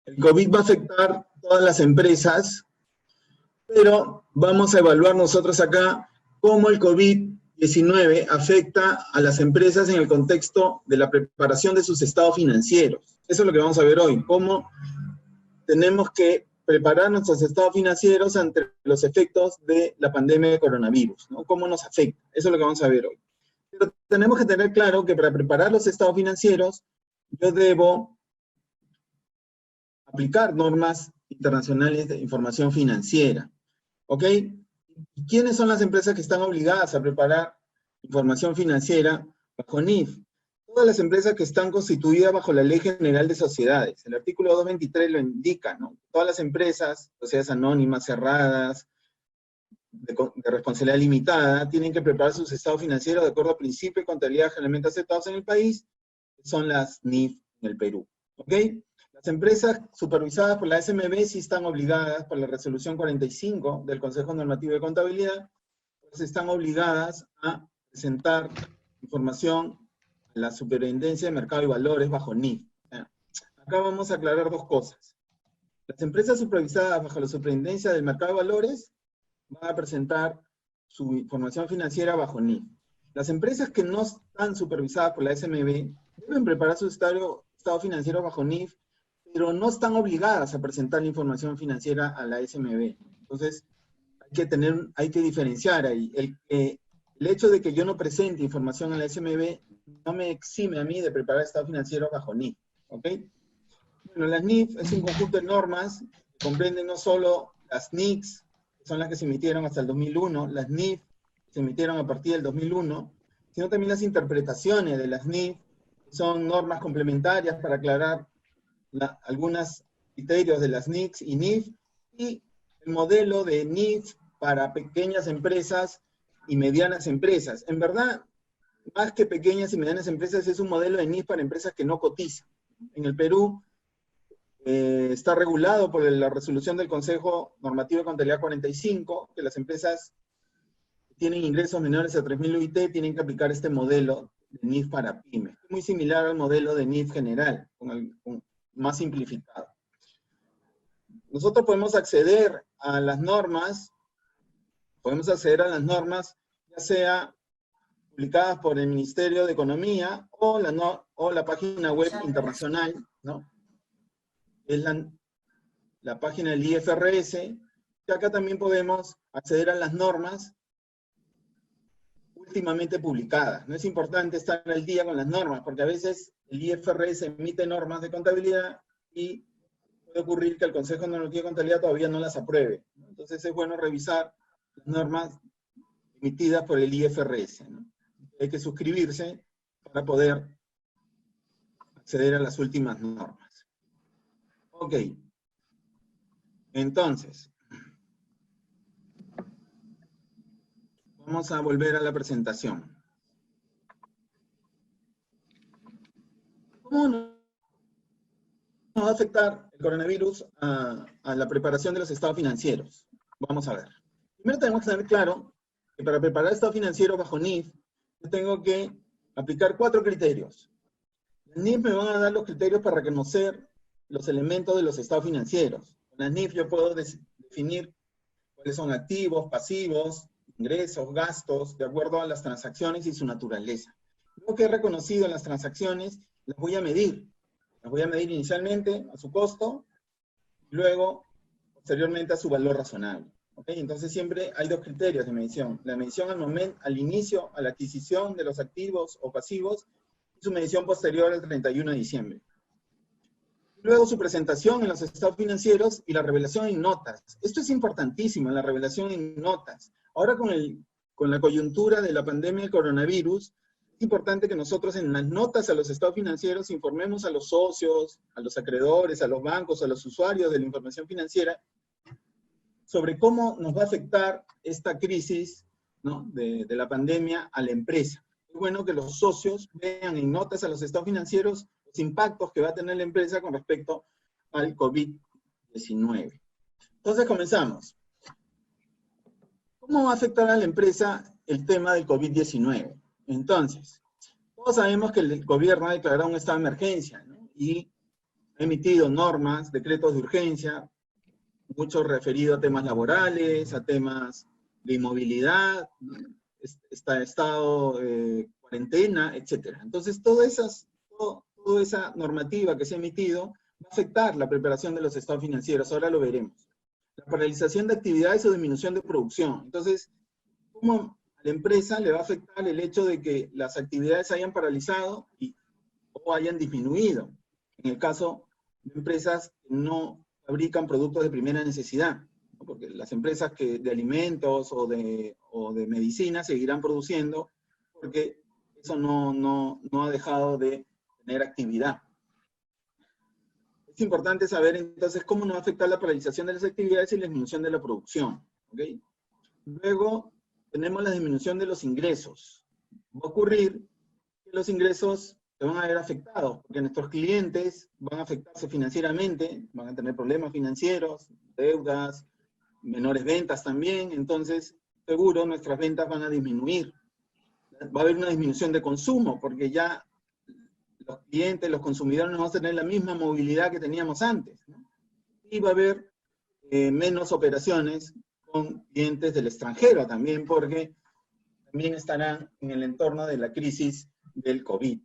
El COVID va a afectar todas las empresas, pero vamos a evaluar nosotros acá cómo el COVID-19 afecta a las empresas en el contexto de la preparación de sus estados financieros. Eso es lo que vamos a ver hoy, cómo tenemos que preparar nuestros estados financieros ante los efectos de la pandemia de coronavirus, ¿no? Cómo nos afecta, eso es lo que vamos a ver hoy. Pero tenemos que tener claro que para preparar los estados financieros, yo debo aplicar normas internacionales de información financiera, ¿ok? ¿Y quiénes son las empresas que están obligadas a preparar información financiera bajo NIF? Todas las empresas que están constituidas bajo la Ley General de Sociedades. El artículo 223 lo indica, ¿no? Todas las empresas, sociedades anónimas, cerradas, de responsabilidad limitada, tienen que preparar sus estados financieros de acuerdo a principios de contabilidad generalmente aceptados en el país, que son las NIF en el Perú, ¿ok? Las empresas supervisadas por la SMB sí están obligadas por la resolución 45 del Consejo Normativo de Contabilidad, pues están obligadas a presentar información a la Superintendencia de Mercado y Valores bajo NIF. Acá vamos a aclarar dos cosas. Las empresas supervisadas bajo la Superintendencia del Mercado de Valores van a presentar su información financiera bajo NIF. Las empresas que no están supervisadas por la SMB deben preparar su estado financiero bajo NIF, pero no están obligadas a presentar la información financiera a la SMB. Entonces, hay que diferenciar ahí. El hecho de que yo no presente información a la SMB no me exime a mí de preparar estado financiero bajo NIF, ¿ok? Bueno, las NIF es un conjunto de normas que comprenden no solo las NICs, que son las que se emitieron hasta el 2001, las NIF que se emitieron a partir del 2001, sino también las interpretaciones de las NIF, que son normas complementarias para aclarar algunos criterios de las NICs y NIF, y el modelo de NIF para pequeñas empresas y medianas empresas. En verdad, más que pequeñas y medianas empresas, es un modelo de NIF para empresas que no cotizan. En el Perú está regulado por la resolución del Consejo Normativo de Contabilidad 45, que las empresas que tienen ingresos menores a 3.000 UIT tienen que aplicar este modelo de NIF para pymes. Es muy similar al modelo de NIF general, más simplificado. Nosotros podemos acceder a las normas, ya sea publicadas por el Ministerio de Economía o la página web internacional, ¿no? Es la página del IFRS, y acá también podemos acceder a las normas últimamente publicadas. No es importante estar al día con las normas, porque a veces el IFRS emite normas de contabilidad y puede ocurrir que el Consejo Normativo de Contabilidad todavía no las apruebe. Entonces es bueno revisar las normas emitidas por el IFRS, ¿no? Hay que suscribirse para poder acceder a las últimas normas. Ok. Entonces, vamos a volver a la presentación. ¿Cómo nos va a afectar el coronavirus a la preparación de los estados financieros? Vamos a ver. Primero tenemos que tener claro que para preparar el estado financiero bajo NIF, yo tengo que aplicar 4 criterios. En NIF me van a dar los criterios para reconocer los elementos de los estados financieros. En la NIF yo puedo definir cuáles son activos, pasivos, ingresos, gastos, de acuerdo a las transacciones y su naturaleza. Lo que he reconocido en las transacciones, las voy a medir. Las voy a medir inicialmente a su costo, y luego, posteriormente, a su valor razonable. ¿Okay? Entonces siempre hay 2 criterios de medición. La medición al inicio, a la adquisición de los activos o pasivos, y su medición posterior al 31 de diciembre. Luego su presentación en los estados financieros y la revelación en notas. Esto es importantísimo, la revelación en notas. Ahora con la coyuntura de la pandemia del coronavirus, es importante que nosotros en las notas a los estados financieros informemos a los socios, a los acreedores, a los bancos, a los usuarios de la información financiera, sobre cómo nos va a afectar esta crisis, ¿no?, de la pandemia a la empresa. Es bueno que los socios vean en notas a los estados financieros los impactos que va a tener la empresa con respecto al COVID-19. Entonces comenzamos. ¿Cómo va a afectar a la empresa el tema del COVID-19? Entonces, todos sabemos que el gobierno ha declarado un estado de emergencia, ¿no? Y ha emitido normas, decretos de urgencia, mucho referido a temas laborales, a temas de inmovilidad, estado cuarentena, etc. Entonces, toda esa normativa que se ha emitido va a afectar la preparación de los estados financieros, ahora lo veremos. La paralización de actividades o disminución de producción. Entonces, ¿cómo a la empresa le va a afectar el hecho de que las actividades hayan paralizado o hayan disminuido? En el caso de empresas que no fabrican productos de primera necesidad, ¿no? Porque las empresas de alimentos o de medicina seguirán produciendo porque eso no ha dejado de tener actividad. Es importante saber entonces cómo nos va a afectar la paralización de las actividades y la disminución de la producción. ¿Okay? Luego tenemos la disminución de los ingresos. Va a ocurrir que los ingresos se van a ver afectados, porque nuestros clientes van a afectarse financieramente, van a tener problemas financieros, deudas, menores ventas también, entonces seguro nuestras ventas van a disminuir. Va a haber una disminución de consumo, porque ya los clientes, los consumidores no van a tener la misma movilidad que teníamos antes, ¿no? Y va a haber menos operaciones con clientes del extranjero también, porque también estarán en el entorno de la crisis del COVID.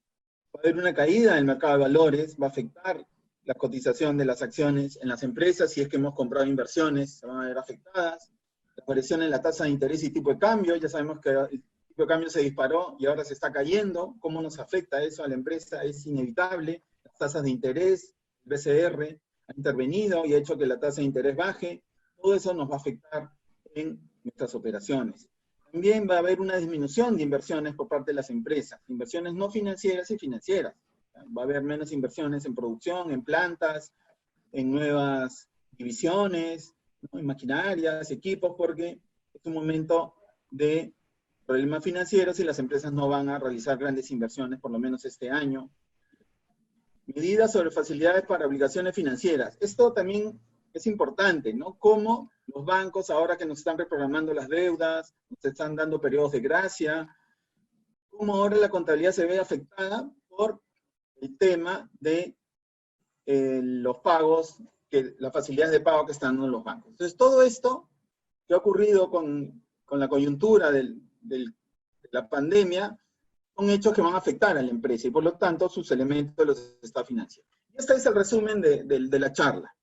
Va a haber una caída en el mercado de valores, va a afectar la cotización de las acciones en las empresas, si es que hemos comprado inversiones, se van a ver afectadas. La variación en la tasa de interés y tipo de cambio, ya sabemos que el tipo de cambio se disparó y ahora se está cayendo. ¿Cómo nos afecta eso a la empresa? Es inevitable. Las tasas de interés, el BCR ha intervenido y ha hecho que la tasa de interés baje. Todo eso nos va a afectar en nuestras operaciones. También va a haber una disminución de inversiones por parte de las empresas, inversiones no financieras y financieras. Va a haber menos inversiones en producción, en plantas, en nuevas divisiones, ¿no? En maquinarias, equipos, porque es un momento de problemas financieros y las empresas no van a realizar grandes inversiones, por lo menos este año. Medidas sobre facilidades para obligaciones financieras. Esto también es importante, ¿no? Cómo los bancos, ahora que nos están reprogramando las deudas, nos están dando periodos de gracia, cómo ahora la contabilidad se ve afectada por el tema de los pagos, las facilidades de pago que están dando los bancos. Entonces, todo esto que ha ocurrido con la coyuntura de la pandemia son hechos que van a afectar a la empresa y, por lo tanto, sus elementos de los estados financieros. Y este es el resumen de la charla.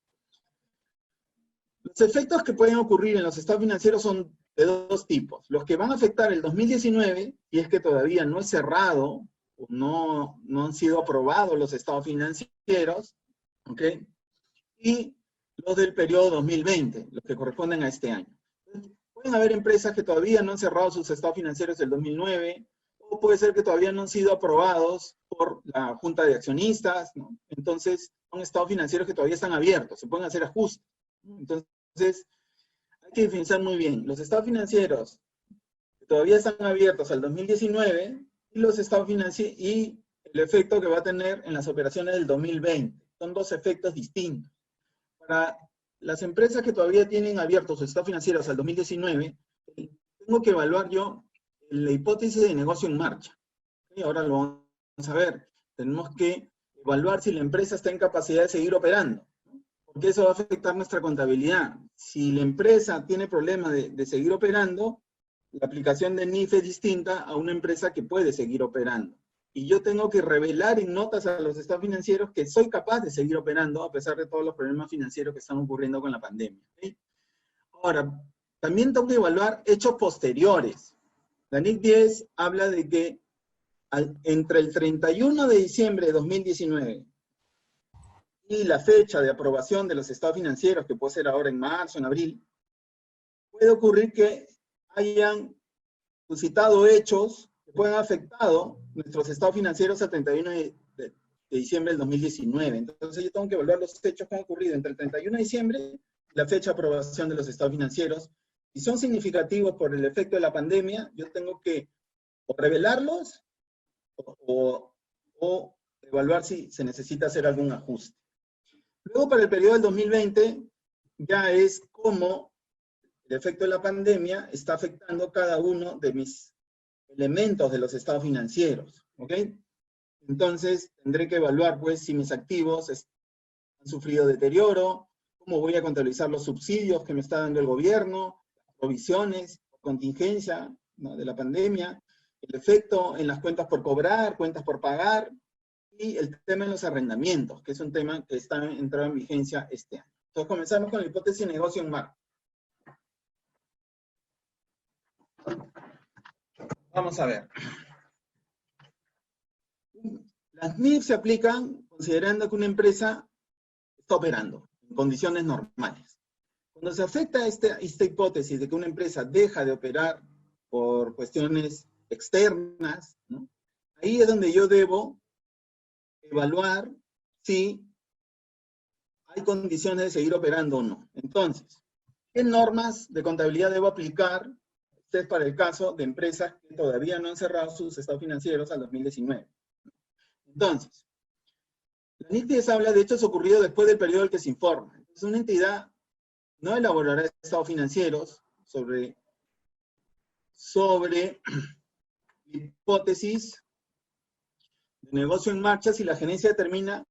Los efectos que pueden ocurrir en los estados financieros son de dos tipos. Los que van a afectar el 2019, y es que todavía no es cerrado, o no han sido aprobados los estados financieros, ¿ok? Y los del periodo 2020, los que corresponden a este año. Pueden haber empresas que todavía no han cerrado sus estados financieros del 2009, o puede ser que todavía no han sido aprobados por la Junta de Accionistas, ¿no? Entonces, son estados financieros que todavía están abiertos, se pueden hacer ajustes. Entonces, hay que diferenciar muy bien los estados financieros que todavía están abiertos al 2019 y los estados financieros y el efecto que va a tener en las operaciones del 2020. Son dos efectos distintos. Para las empresas que todavía tienen abiertos sus estados financieros al 2019, tengo que evaluar yo la hipótesis de negocio en marcha. Y ahora lo vamos a ver. Tenemos que evaluar si la empresa está en capacidad de seguir operando, porque eso va a afectar nuestra contabilidad. Si la empresa tiene problemas de seguir operando, la aplicación de NIF es distinta a una empresa que puede seguir operando. Y yo tengo que revelar en notas a los estados financieros que soy capaz de seguir operando a pesar de todos los problemas financieros que están ocurriendo con la pandemia. ¿Sí? Ahora, también tengo que evaluar hechos posteriores. La NIC 10 habla de que entre el 31 de diciembre de 2019 y la fecha de aprobación de los estados financieros, que puede ser ahora en marzo, en abril, puede ocurrir que hayan suscitado hechos que puedan afectado nuestros estados financieros al 31 de diciembre del 2019. Entonces yo tengo que evaluar los hechos que han ocurrido entre el 31 de diciembre y la fecha de aprobación de los estados financieros. Si son significativos por el efecto de la pandemia, yo tengo que o revelarlos o evaluar si se necesita hacer algún ajuste. Luego, para el periodo del 2020, ya es cómo el efecto de la pandemia está afectando cada uno de mis elementos de los estados financieros, ¿ok? Entonces, tendré que evaluar, pues, si mis activos han sufrido deterioro, cómo voy a contabilizar los subsidios que me está dando el gobierno, provisiones, contingencia, ¿no?, de la pandemia, el efecto en las cuentas por cobrar, cuentas por pagar, y el tema de los arrendamientos, que es un tema que está entrado en vigencia este año. Entonces comenzamos con la hipótesis de negocio en marco. Vamos a ver. Las NIF se aplican considerando que una empresa está operando en condiciones normales. Cuando se afecta esta hipótesis de que una empresa deja de operar por cuestiones externas, ¿no?, ahí es donde yo debo evaluar si hay condiciones de seguir operando o no. Entonces, ¿qué normas de contabilidad debo aplicar? Este es para el caso de empresas que todavía no han cerrado sus estados financieros al 2019. Entonces, la NIC 10 habla de hechos ocurridos después del periodo al que se informa. Entonces, una entidad no elaborará estados financieros sobre hipótesis de negocio en marcha si la gerencia determina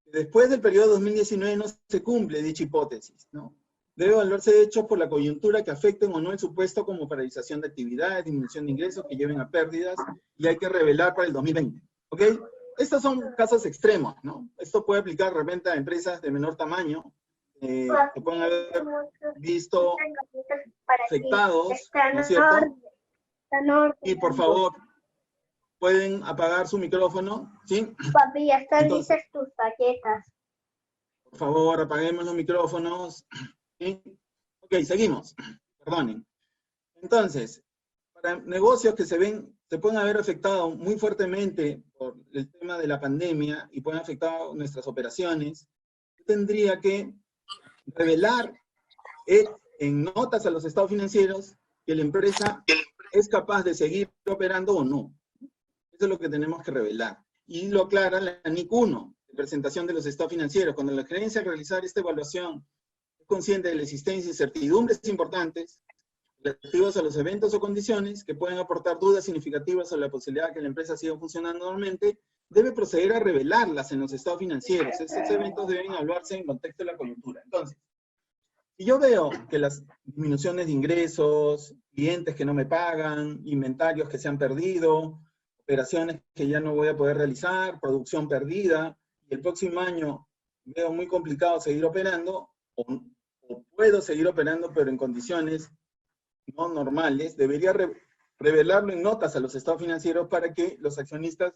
que después del periodo 2019 no se cumple dicha hipótesis, ¿no? Debe evaluarse hechos por la coyuntura que afecten o no el supuesto, como paralización de actividades, disminución de ingresos que lleven a pérdidas, y hay que revelar para el 2020. ¿Ok? Estos son casos extremos, ¿no? Esto puede aplicar de repente a empresas de menor tamaño, que pueden haber visto afectados, ¿no es cierto? Y por favor, pueden apagar su micrófono, ¿sí? Papi, ya están Entonces, listas tus galletas. por favor, apaguemos los micrófonos. ¿Sí? Ok, seguimos. Perdonen. Entonces, para negocios que se pueden haber afectado muy fuertemente por el tema de la pandemia y pueden afectar nuestras operaciones, tendría que revelar en notas a los estados financieros que la empresa es capaz de seguir operando o no. Eso es lo que tenemos que revelar. Y lo aclara la NIC 1, de presentación de los estados financieros. Cuando la gerencia al realizar esta evaluación es consciente de la existencia de incertidumbres importantes relativos a los eventos o condiciones que pueden aportar dudas significativas sobre la posibilidad de que la empresa siga funcionando normalmente, debe proceder a revelarlas en los estados financieros. Estos eventos deben evaluarse en contexto de la coyuntura. Entonces, si yo veo que las disminuciones de ingresos, clientes que no me pagan, inventarios que se han perdido, operaciones que ya no voy a poder realizar, producción perdida, y el próximo año veo muy complicado seguir operando, o puedo seguir operando pero en condiciones no normales, debería revelarlo en notas a los estados financieros para que los accionistas,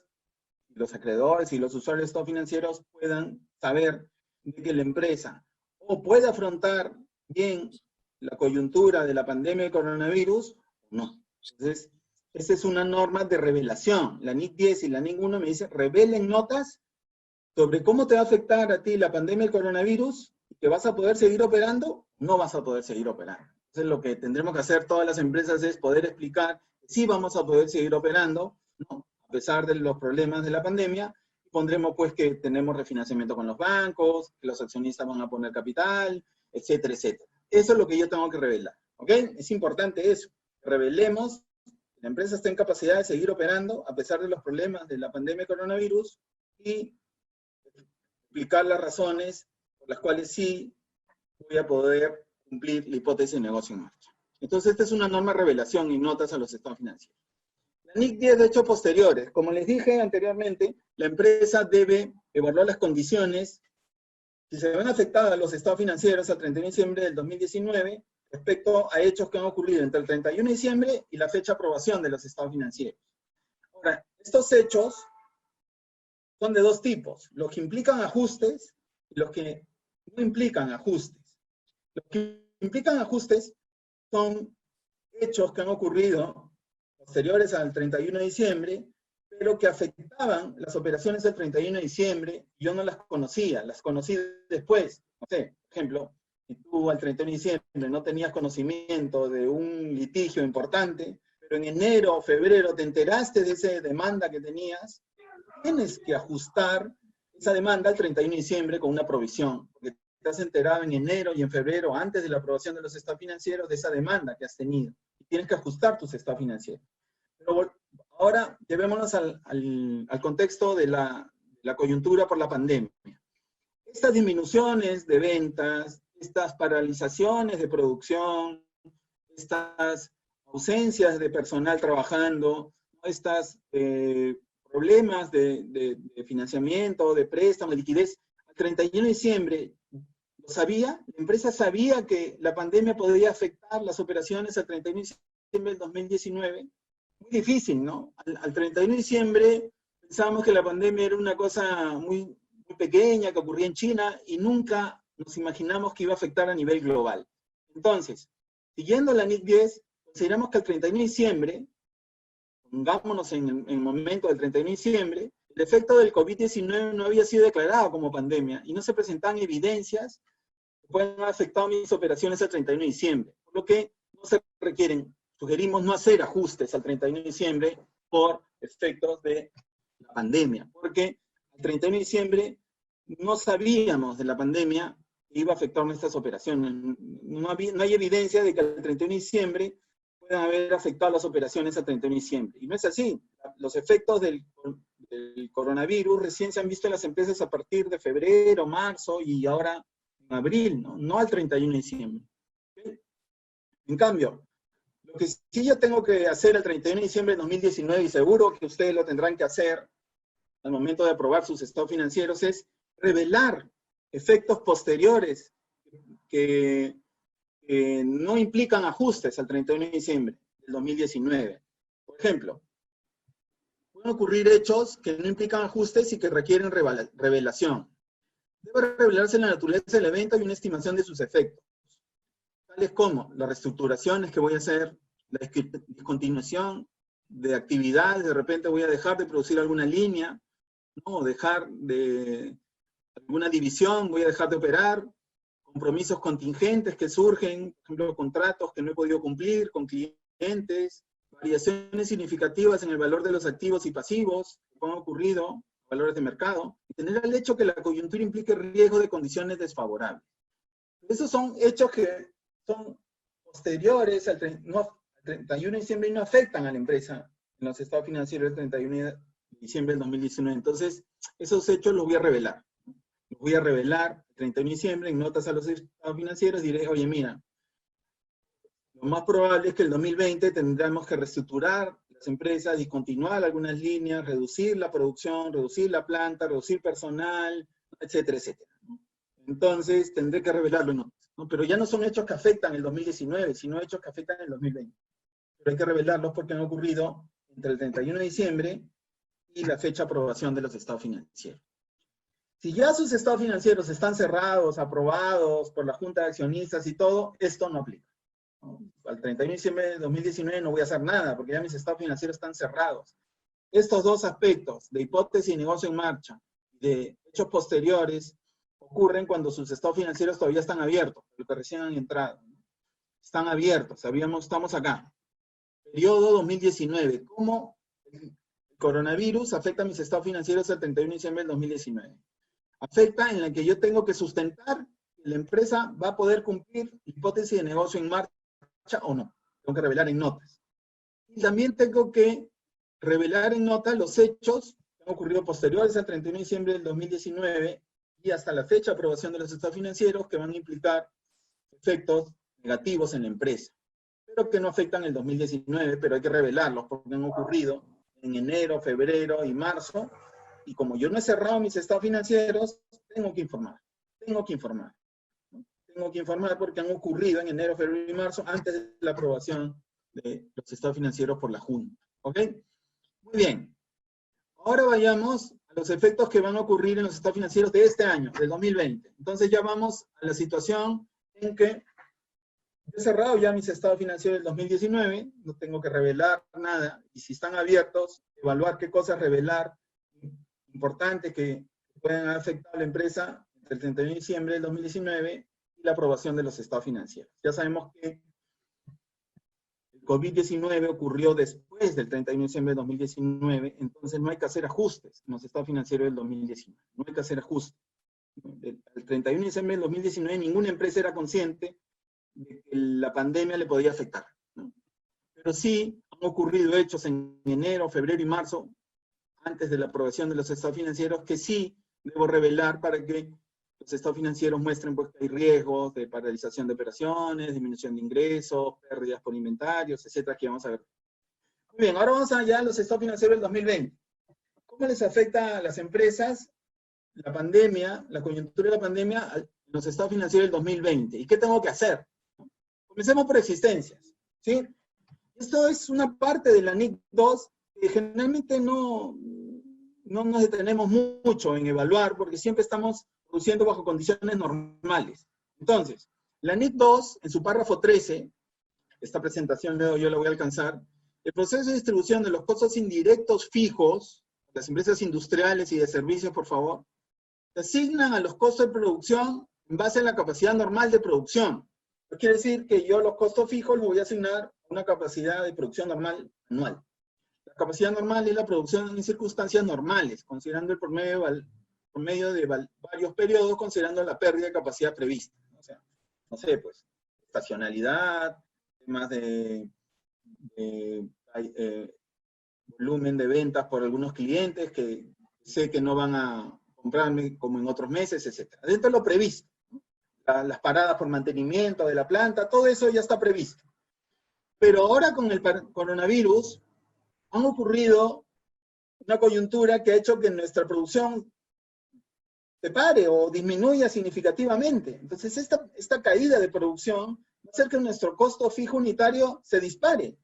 los acreedores y los usuarios de estados financieros puedan saber de que la empresa o puede afrontar bien la coyuntura de la pandemia de coronavirus o no. Entonces, esa es una norma de revelación. La NIC 10 y la NIC 1 me dice, revelen notas sobre cómo te va a afectar a ti la pandemia del coronavirus, que vas a poder seguir operando, no vas a poder seguir operando. Entonces lo que tendremos que hacer todas las empresas es poder explicar que sí vamos a poder seguir operando, ¿no?, a pesar de los problemas de la pandemia. Pondremos pues que tenemos refinanciamiento con los bancos, que los accionistas van a poner capital, etcétera, etcétera. Eso es lo que yo tengo que revelar, ¿ok? Es importante eso. Revelemos que la empresa está en capacidad de seguir operando a pesar de los problemas de la pandemia de coronavirus y explicar las razones por las cuales sí voy a poder cumplir la hipótesis de negocio en marcha. Entonces, esta es una norma de revelación y notas a los estados financieros. La NIC 10 de hechos posteriores. Como les dije anteriormente, la empresa debe evaluar las condiciones si se ven afectadas los estados financieros al 31 de diciembre del 2019 respecto a hechos que han ocurrido entre el 31 de diciembre y la fecha de aprobación de los estados financieros. Ahora, estos hechos son de dos tipos, los que implican ajustes y los que no implican ajustes. Los que implican ajustes son hechos que han ocurrido posteriores al 31 de diciembre, pero que afectaban las operaciones del 31 de diciembre, y yo no las conocía, las conocí después. No sé, por ejemplo, si tú al 31 de diciembre no tenías conocimiento de un litigio importante, pero en enero o febrero te enteraste de esa demanda que tenías, tienes que ajustar esa demanda al 31 de diciembre con una provisión, porque te has enterado en enero y en febrero, antes de la aprobación de los estados financieros, de esa demanda que has tenido. Y tienes que ajustar tus estados financieros. Pero ahora, llevémonos al contexto de la coyuntura por la pandemia. Estas disminuciones de ventas, estas paralizaciones de producción, estas ausencias de personal trabajando, estos problemas de financiamiento, de préstamo, de liquidez, al 31 de diciembre, ¿lo sabía? La empresa sabía que la pandemia podría afectar las operaciones al 31 de diciembre del 2019. Muy difícil, ¿no? Al 31 de diciembre pensábamos que la pandemia era una cosa muy pequeña que ocurría en China y nunca nos imaginamos que iba a afectar a nivel global. Entonces, siguiendo la NIC 10, consideramos que el 31 de diciembre, pongámonos en el momento del 31 de diciembre, el efecto del COVID-19 no había sido declarado como pandemia y no se presentaban evidencias que puedan haber afectado mis operaciones al 31 de diciembre, por lo que no se requieren, sugerimos no hacer ajustes al 31 de diciembre por efectos de la pandemia, porque al 31 de diciembre no sabíamos de la pandemia que iba a afectar nuestras operaciones. No hay evidencia de que al 31 de diciembre puedan haber afectado las operaciones al 31 de diciembre. Y no es así. Los efectos del coronavirus recién se han visto en las empresas a partir de febrero, marzo y ahora en abril, no al 31 de diciembre. ¿Okay? En cambio, lo que sí yo tengo que hacer el 31 de diciembre de 2019, y seguro que ustedes lo tendrán que hacer al momento de aprobar sus estados financieros, es revelar efectos posteriores que no implican ajustes al 31 de diciembre del 2019. Por ejemplo, pueden ocurrir hechos que no implican ajustes y que requieren revelación. Debe revelarse la naturaleza del evento y una estimación de sus efectos, tales como las reestructuraciones que voy a hacer, la discontinuación de actividades, de repente voy a dejar de producir alguna línea, ¿no? Dejar de alguna división, voy a dejar de operar, compromisos contingentes que surgen, por ejemplo, contratos que no he podido cumplir con clientes, variaciones significativas en el valor de los activos y pasivos que han ocurrido, valores de mercado, y tener el hecho que la coyuntura implique riesgo de condiciones desfavorables. Esos son hechos que son posteriores al 31 de diciembre y no afectan a la empresa en los estados financieros del 31 de diciembre del 2019. Entonces, esos hechos los voy a revelar. Los voy a revelar el 31 de diciembre en notas a los estados financieros. Diré, oye, mira, lo más probable es que el 2020 tendremos que reestructurar las empresas, discontinuar algunas líneas, reducir la producción, reducir la planta, reducir personal, etcétera, etcétera. Entonces, tendré que revelarlo en notas, ¿no? Pero ya no son hechos que afectan el 2019, sino hechos que afectan el 2020. Pero hay que revelarlos porque han ocurrido entre el 31 de diciembre y la fecha de aprobación de los estados financieros. Si ya sus estados financieros están cerrados, aprobados por la Junta de Accionistas y todo, esto no aplica. Al 31 de diciembre de 2019 no voy a hacer nada, porque ya mis estados financieros están cerrados. Estos dos aspectos, de hipótesis y negocio en marcha, de hechos posteriores, ocurren cuando sus estados financieros todavía están abiertos, porque recién han entrado. Están abiertos, estamos acá. Periodo 2019. ¿Cómo el coronavirus afecta a mis estados financieros al 31 de diciembre del 2019? Afecta en la que yo tengo que sustentar que la empresa va a poder cumplir hipótesis de negocio en marcha o no. Tengo que revelar en notas. Y también tengo que revelar en notas los hechos que han ocurrido posteriores al 31 de diciembre del 2019 y hasta la fecha de aprobación de los estados financieros que van a implicar efectos negativos en la empresa, pero que no afectan el 2019, pero hay que revelarlos porque han ocurrido en enero, febrero y marzo. Y como yo no he cerrado mis estados financieros, tengo que informar. Tengo que informar porque han ocurrido en enero, febrero y marzo antes de la aprobación de los estados financieros por la Junta. ¿Ok? Muy bien. Ahora vayamos a los efectos que van a ocurrir en los estados financieros de este año, del 2020. Entonces ya vamos a la situación en que he cerrado ya mis estados financieros del 2019, no tengo que revelar nada, y si están abiertos, evaluar qué cosas revelar importantes que pueden afectar a la empresa entre el 31 de diciembre del 2019 y la aprobación de los estados financieros. Ya sabemos que el COVID-19 ocurrió después del 31 de diciembre del 2019, entonces no hay que hacer ajustes en los estados financieros del 2019, no hay que hacer ajustes. El 31 de diciembre del 2019 ninguna empresa era consciente de que la pandemia le podía afectar, ¿no? Pero sí han ocurrido hechos en enero, febrero y marzo, antes de la aprobación de los estados financieros, que sí debo revelar para que los estados financieros muestren pues, que hay riesgos de paralización de operaciones, disminución de ingresos, pérdidas por inventarios, etcétera, que vamos a ver. Muy bien, ahora vamos allá a los estados financieros del 2020. ¿Cómo les afecta a las empresas la pandemia, la coyuntura de la pandemia, a los estados financieros del 2020? ¿Y qué tengo que hacer? Comencemos por existencias, ¿sí? Esto es una parte de la NIC 2 que generalmente no nos detenemos mucho en evaluar porque siempre estamos produciendo bajo condiciones normales. Entonces, la NIC 2, en su párrafo 13, esta presentación yo la voy a alcanzar, el proceso de distribución de los costos indirectos fijos, las empresas industriales y de servicios, por favor, se asignan a los costos de producción en base a la capacidad normal de producción. Eso quiere decir que yo los costos fijos los voy a asignar a una capacidad de producción normal anual. La capacidad normal es la producción en circunstancias normales, considerando el promedio de varios periodos, considerando la pérdida de capacidad prevista. O sea, no sé, pues, estacionalidad, temas de volumen de ventas por algunos clientes que sé que no van a comprarme como en otros meses, etc. Dentro de lo previsto. Las paradas por mantenimiento de la planta, todo eso ya está previsto. Pero ahora con el coronavirus han ocurrido una coyuntura que ha hecho que nuestra producción se pare o disminuya significativamente. Entonces esta caída de producción va a hacer que nuestro costo fijo unitario se dispare.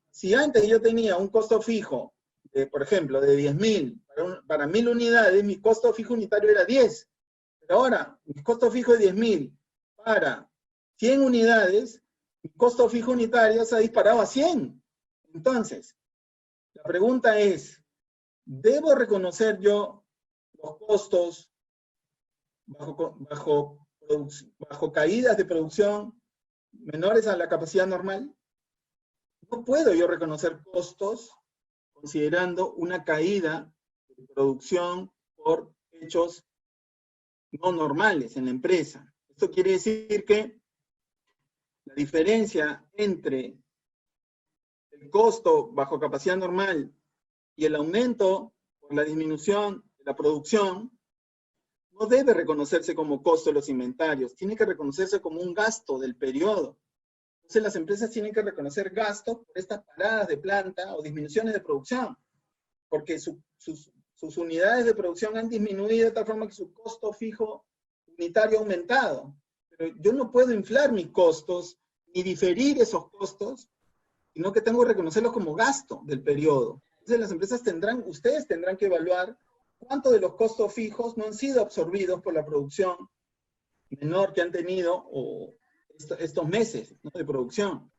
Si antes yo tenía un costo fijo, por ejemplo, de 10.000 para 1.000 unidades, mi costo fijo unitario era 10. Pero ahora, mi costo fijo de 10.000 para 100 unidades, mi costo fijo unitario se ha disparado a 100. Entonces, la pregunta es, ¿debo reconocer yo los costos bajo caídas de producción menores a la capacidad normal? No puedo yo reconocer costos considerando una caída de producción por hechos no normales en la empresa. Esto quiere decir que la diferencia entre el costo bajo capacidad normal y el aumento por la disminución de la producción no debe reconocerse como costo de los inventarios, tiene que reconocerse como un gasto del periodo. Entonces las empresas tienen que reconocer gastos por estas paradas de planta o disminuciones de producción, porque sus unidades de producción han disminuido de tal forma que su costo fijo unitario ha aumentado. Pero yo no puedo inflar mis costos ni diferir esos costos, sino que tengo que reconocerlos como gasto del periodo. Entonces las empresas ustedes tendrán que evaluar cuánto de los costos fijos no han sido absorbidos por la producción menor que han tenido o estos meses, ¿no?, de producción.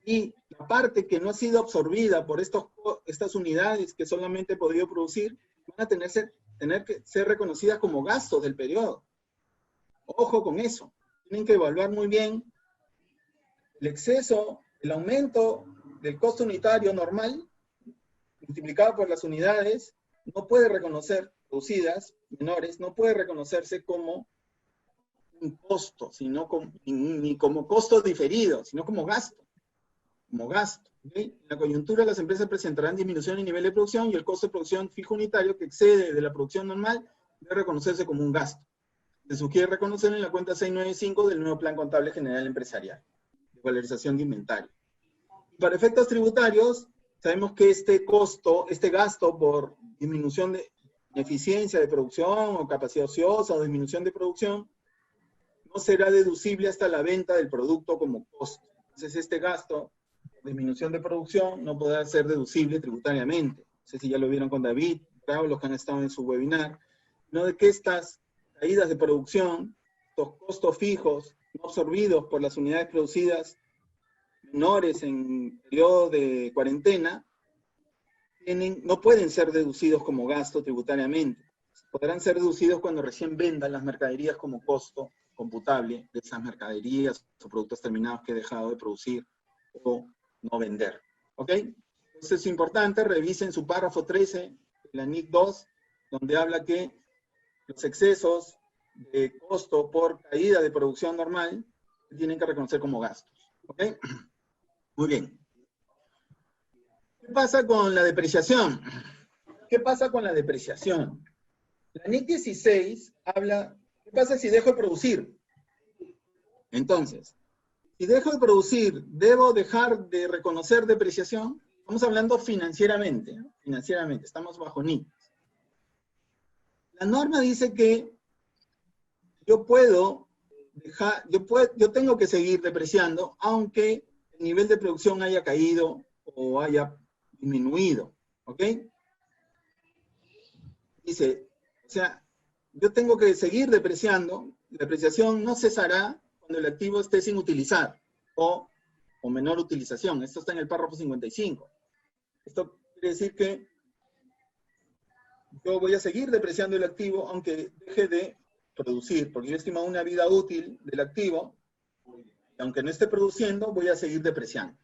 Y la parte que no ha sido absorbida por estas unidades que solamente he podido producir, van a tener que ser reconocidas como gastos del periodo. Ojo con eso. Tienen que evaluar muy bien el exceso, el aumento del costo unitario normal, multiplicado por las unidades, no puede reconocer, producidas, menores, no puede reconocerse como un costo, ni como costo diferido, sino como gasto. Como gasto. ¿Okay? En la coyuntura las empresas presentarán disminución en nivel de producción y el costo de producción fijo unitario que excede de la producción normal debe reconocerse como un gasto. Se sugiere reconocerlo en la cuenta 695 del nuevo Plan Contable General Empresarial de valorización de inventario. Y para efectos tributarios, sabemos que este gasto por disminución de eficiencia de producción o capacidad ociosa o disminución de producción, no será deducible hasta la venta del producto como costo. Entonces este gasto, disminución de producción, no podrá ser deducible tributariamente. No sé si ya lo vieron con David, Raúl, los que han estado en su webinar, no de que estas caídas de producción, estos costos fijos no absorbidos por las unidades producidas menores en periodo de cuarentena, no pueden ser deducidos como gasto tributariamente. Podrán ser deducidos cuando recién vendan las mercaderías como costo computable de esas mercaderías o productos terminados que he dejado de producir o no vender. ¿Ok? Entonces es importante, revisen su párrafo 13 de la NIC 2, donde habla que los excesos de costo por caída de producción normal se tienen que reconocer como gastos. ¿Ok? Muy bien. ¿Qué pasa con la depreciación? ¿Qué pasa con la depreciación? La NIC 16 habla, ¿qué ¿Qué pasa si dejo de producir? Entonces, si dejo de producir, ¿debo dejar de reconocer depreciación? Estamos hablando financieramente, ¿no? Financieramente, estamos bajo NIC. La norma dice que yo puedo dejar, yo tengo que seguir depreciando, aunque el nivel de producción haya caído o haya disminuido, ¿ok? Dice, o sea, yo tengo que seguir depreciando, la depreciación no cesará cuando el activo esté sin utilizar o menor utilización. Esto está en el párrafo 55. Esto quiere decir que yo voy a seguir depreciando el activo aunque deje de producir, porque yo estimo una vida útil del activo, y aunque no esté produciendo, voy a seguir depreciando.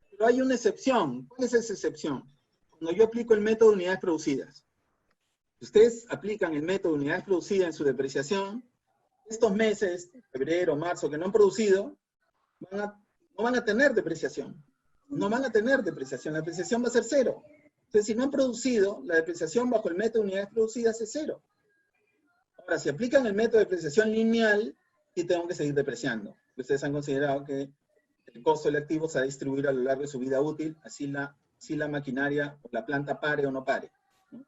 Pero hay una excepción. ¿Cuál es esa excepción? Cuando yo aplico el método de unidades producidas. Si ustedes aplican el método de unidades producidas en su depreciación, estos meses, febrero, marzo, que no han producido, no van a tener depreciación. No van a tener depreciación. La depreciación va a ser cero. Entonces, si no han producido, la depreciación bajo el método de unidades producidas es cero. Ahora, si aplican el método de depreciación lineal, sí tengo que seguir depreciando. Ustedes han considerado que el costo del activo se va a distribuir a lo largo de su vida útil, así la maquinaria o la planta pare o no pare, ¿no?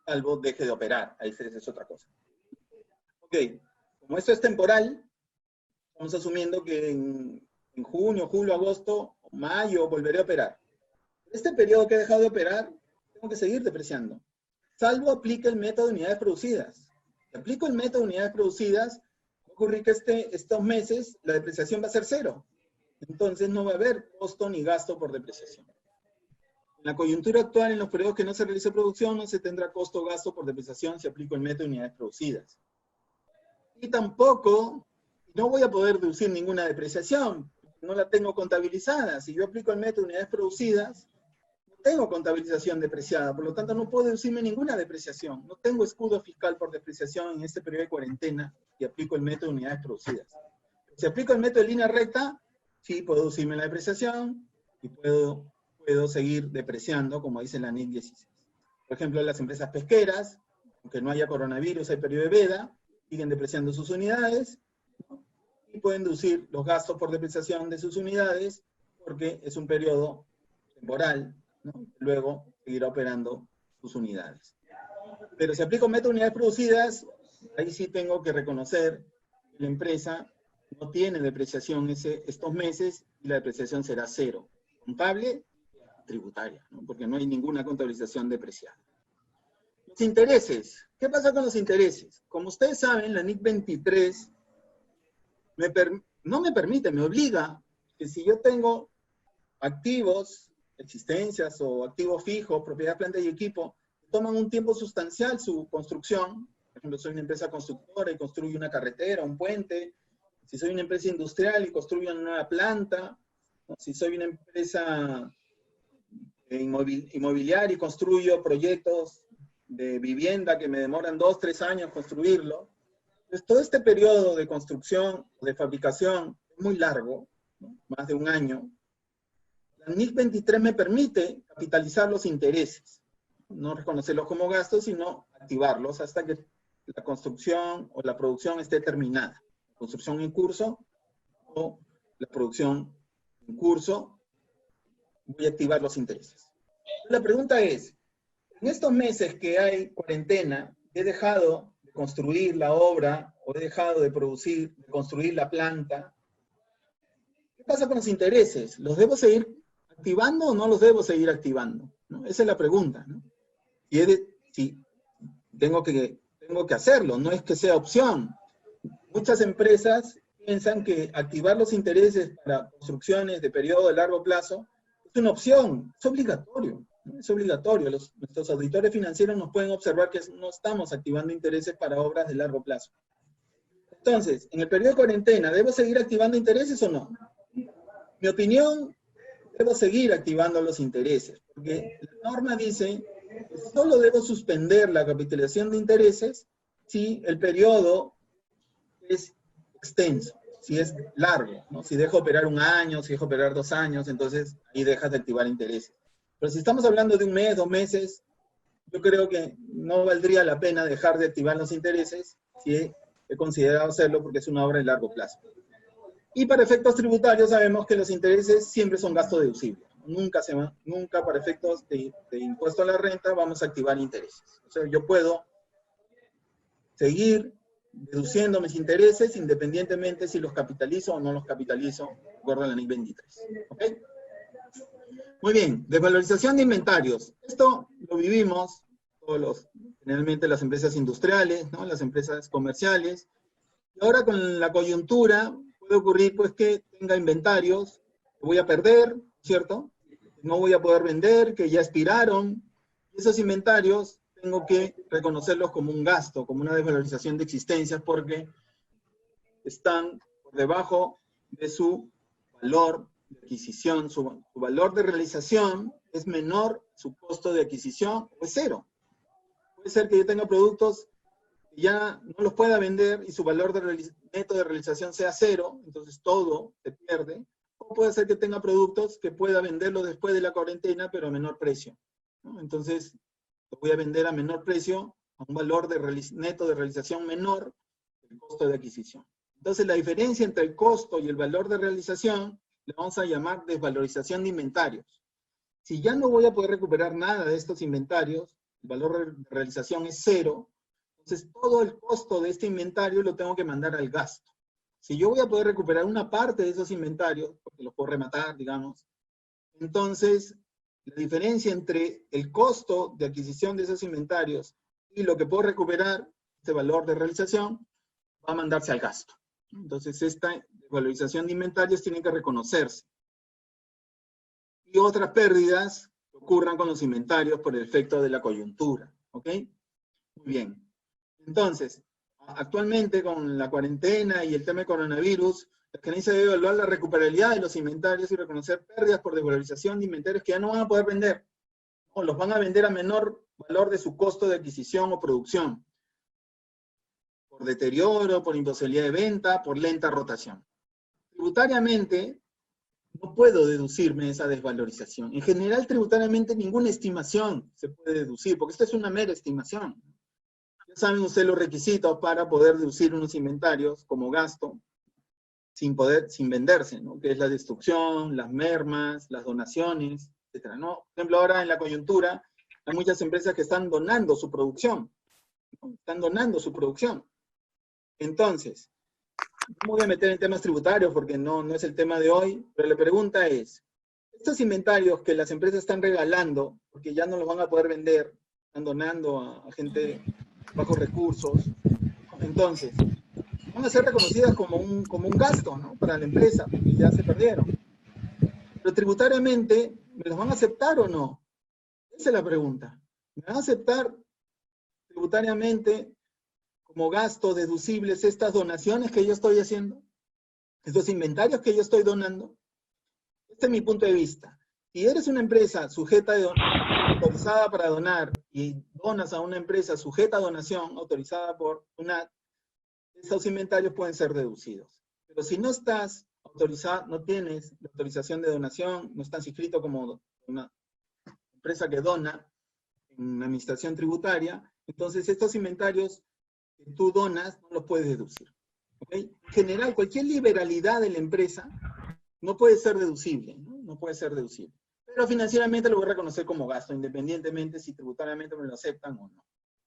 Salvo deje de operar, ahí es otra cosa. Ok, como esto es temporal, estamos asumiendo que en junio, julio, agosto, mayo volveré a operar. Este periodo que he dejado de operar, tengo que seguir depreciando, salvo aplique el método de unidades producidas. Si aplico el método de unidades producidas, va a ocurrir que estos meses la depreciación va a ser cero. Entonces no va a haber costo ni gasto por depreciación. En la coyuntura actual, en los periodos que no se realice producción, no se tendrá costo o gasto por depreciación si aplico el método de unidades producidas. Y tampoco, no voy a poder deducir ninguna depreciación, no la tengo contabilizada. Si yo aplico el método de unidades producidas, no tengo contabilización depreciada, por lo tanto no puedo deducirme ninguna depreciación. No tengo escudo fiscal por depreciación en este periodo de cuarentena y aplico el método de unidades producidas. Si aplico el método de línea recta, sí puedo deducirme la depreciación y puedo seguir depreciando, como dice la NIC 16. Por ejemplo, las empresas pesqueras, aunque no haya coronavirus, hay periodo de veda, siguen depreciando sus unidades, ¿no? Y pueden deducir los gastos por depreciación de sus unidades, porque es un periodo temporal, ¿no? Luego seguirá operando sus unidades. Pero si aplico método de unidades producidas, ahí sí tengo que reconocer que la empresa no tiene depreciación estos meses y la depreciación será cero, contable, tributaria, ¿no? Porque no hay ninguna contabilización depreciada. Los intereses. ¿Qué pasa con los intereses? Como ustedes saben, la NIC 23 no me permite, me obliga que si yo tengo activos, existencias o activos fijos, propiedad, planta y equipo, toman un tiempo sustancial su construcción. Por ejemplo, soy una empresa constructora y construyo una carretera, un puente. Si soy una empresa industrial y construyo una nueva planta. Si soy una empresa inmobiliaria y construyo proyectos de vivienda que me demoran 2, 3 años construirlo. Entonces, todo este periodo de construcción, de fabricación, es muy largo, ¿no? Más de un año. La NIC 23 me permite capitalizar los intereses, no reconocerlos como gastos, sino activarlos hasta que la construcción o la producción esté terminada. Construcción en curso o la producción en curso, voy a activar los intereses. La pregunta es, en estos meses que hay cuarentena, he dejado de construir la obra o he dejado de producir, de construir la planta. ¿Qué pasa con los intereses? ¿Los debo seguir activando o no los debo seguir activando? ¿No? Esa es la pregunta, ¿no? Si tengo que hacerlo, no es que sea opción. Muchas empresas piensan que activar los intereses para construcciones de periodo de largo plazo es una opción, es obligatorio, ¿no? Es obligatorio. Nuestros auditores financieros nos pueden observar que no estamos activando intereses para obras de largo plazo. Entonces, en el periodo de cuarentena, ¿debo seguir activando intereses o no? Mi opinión, debo seguir activando los intereses, porque la norma dice que solo debo suspender la capitalización de intereses si el periodo es extenso, si es largo, ¿no? Si dejo operar un año, si dejo operar 2 años, entonces ahí dejas de activar intereses. Pero si estamos hablando de un mes, 2 meses, yo creo que no valdría la pena dejar de activar los intereses si he considerado hacerlo porque es una obra de largo plazo. Y para efectos tributarios sabemos que los intereses siempre son gasto deducible. Nunca para efectos de impuesto a la renta vamos a activar intereses. O sea, yo puedo seguir deduciendo mis intereses independientemente si los capitalizo o no los capitalizo, de acuerdo a la ley 23. ¿Ok? Muy bien, desvalorización de inventarios. Esto lo vivimos generalmente las empresas industriales, ¿no? Las empresas comerciales. Y ahora con la coyuntura puede ocurrir pues que tenga inventarios que voy a perder, ¿cierto? No voy a poder vender, que ya expiraron. Y esos inventarios tengo que reconocerlos como un gasto, como una desvalorización de existencias, porque están por debajo de su valor de adquisición. Su valor de realización es menor, su costo de adquisición es cero. Puede ser que yo tenga productos que ya no los pueda vender y su valor neto de realización sea cero, entonces todo se pierde. O puede ser que tenga productos que pueda venderlo después de la cuarentena, pero a menor precio, ¿no? Entonces, lo voy a vender a menor precio, a un valor neto de realización menor que el costo de adquisición. Entonces, la diferencia entre el costo y el valor de realización le vamos a llamar desvalorización de inventarios. Si ya no voy a poder recuperar nada de estos inventarios, el valor de realización es cero, entonces todo el costo de este inventario lo tengo que mandar al gasto. Si yo voy a poder recuperar una parte de esos inventarios, porque los puedo rematar, digamos, entonces la diferencia entre el costo de adquisición de esos inventarios y lo que puedo recuperar, este valor de realización, va a mandarse al gasto. Entonces esta valorización de inventarios tiene que reconocerse. Y otras pérdidas que ocurran con los inventarios por el efecto de la coyuntura. ¿Ok? Muy bien. Entonces, actualmente con la cuarentena y el tema de coronavirus, la gerencia debe evaluar la recuperabilidad de los inventarios y reconocer pérdidas por desvalorización de inventarios que ya no van a poder vender. O los van a vender a menor valor de su costo de adquisición o producción. Por deterioro, por imposibilidad de venta, por lenta rotación. Tributariamente, no puedo deducirme esa desvalorización. En general, tributariamente, ninguna estimación se puede deducir, porque esto es una mera estimación. Ya saben ustedes los requisitos para poder deducir unos inventarios como gasto sin venderse, ¿no? Que es la destrucción, las mermas, las donaciones, etc., ¿no? Por ejemplo, ahora en la coyuntura, hay muchas empresas que están donando su producción, ¿no? Están donando su producción. Entonces, no me voy a meter en temas tributarios porque no es el tema de hoy, pero la pregunta es, estos inventarios que las empresas están regalando, porque ya no los van a poder vender, están donando a gente bajos recursos, entonces, van a ser reconocidas como un gasto, ¿no? Para la empresa, porque ya se perdieron. Pero tributariamente, ¿me los van a aceptar o no? Esa es la pregunta. ¿Me van a aceptar tributariamente como gastos deducibles estas donaciones que yo estoy haciendo? ¿Estos inventarios que yo estoy donando? Este es mi punto de vista. Si eres una empresa autorizada para donar y donas a una empresa sujeta a donación, autorizada por UNAT, esos inventarios pueden ser deducidos. Pero si no estás autorizado, no tienes la autorización de donación, no estás inscrito como una empresa que dona en la administración tributaria, entonces estos inventarios que tú donas no los puedes deducir. ¿Okay? En general, cualquier liberalidad de la empresa no puede ser deducible, ¿no? No puede ser deducible. Pero financieramente lo voy a reconocer como gasto, independientemente si tributariamente me lo aceptan o no.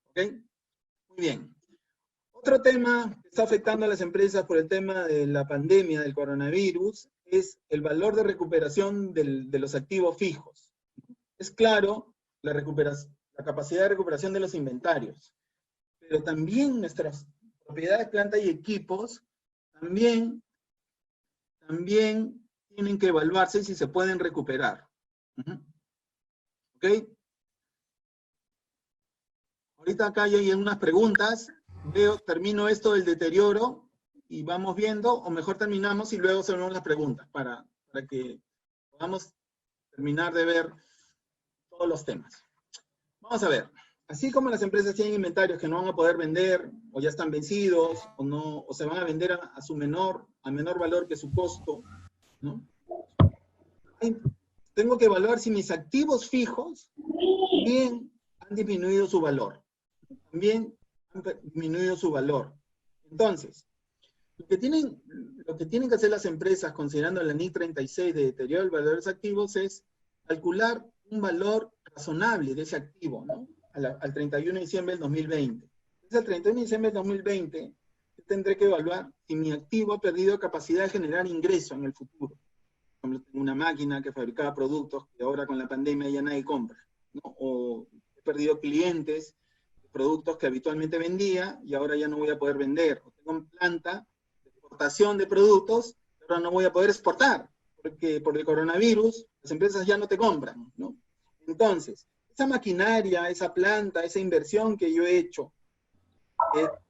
¿Ok? Muy bien. Otro tema que está afectando a las empresas por el tema de la pandemia del coronavirus es el valor de recuperación de los activos fijos. Es claro la capacidad de recuperación de los inventarios, pero también nuestras propiedades, planta y equipos también tienen que evaluarse si se pueden recuperar. ¿Ok? Ahorita acá hay unas preguntas. Termino esto del deterioro y vamos viendo, o mejor terminamos y luego hacemos las preguntas para que podamos terminar de ver todos los temas. Vamos a ver. Así como las empresas tienen inventarios que no van a poder vender, o ya están vencidos, o se van a vender a menor valor que su costo, ¿no? Tengo que evaluar si mis activos fijos también han disminuido su valor. También han disminuido su valor. Entonces, lo que tienen que hacer las empresas, considerando la NIC 36 de deterioro de valores activos, es calcular un valor razonable de ese activo, ¿no? Al 31 de diciembre del 2020. Entonces, al 31 de diciembre del 2020, yo tendré que evaluar si mi activo ha perdido capacidad de generar ingreso en el futuro. Por ejemplo, tengo una máquina que fabricaba productos que ahora con la pandemia ya nadie compra, ¿no? O he perdido clientes, productos que habitualmente vendía y ahora ya no voy a poder vender. O tengo planta de exportación de productos, pero ahora no voy a poder exportar, porque por el coronavirus las empresas ya no te compran, ¿no? Entonces, esa maquinaria, esa planta, esa inversión que yo he hecho,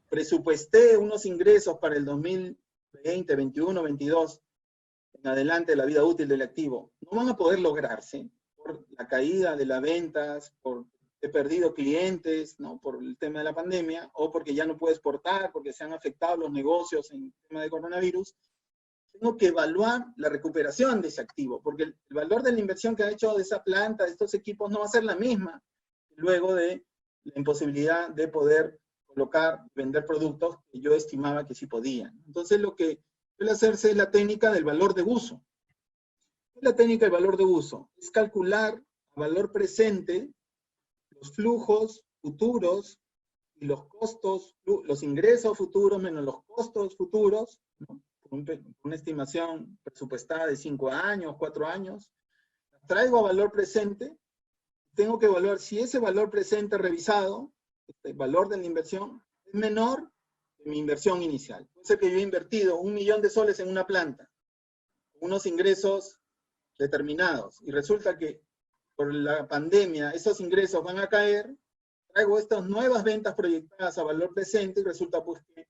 presupuesté unos ingresos para el 2020, 21, 22, en adelante de la vida útil del activo, no van a poder lograrse por la caída de las ventas, por he perdido clientes, ¿no? Por el tema de la pandemia, o porque ya no puedo exportar, porque se han afectado los negocios en el tema de coronavirus. Tengo que evaluar la recuperación de ese activo, porque el valor de la inversión que ha hecho de esa planta, de estos equipos, no va a ser la misma luego de la imposibilidad de poder colocar, vender productos que yo estimaba que sí podían. Entonces, lo que suele hacerse es la técnica del valor de uso. ¿Qué es la técnica del valor de uso? Es calcular a valor presente los flujos futuros y los costos, los ingresos futuros menos los costos futuros, ¿no? Una estimación presupuestada de 5 años, 4 años, traigo a valor presente, tengo que evaluar si ese valor presente revisado, el valor de la inversión, es menor que mi inversión inicial. Puede ser que yo he invertido 1 millón de soles en una planta, unos ingresos determinados, y resulta que por la pandemia esos ingresos van a caer, traigo estas nuevas ventas proyectadas a valor presente y resulta pues que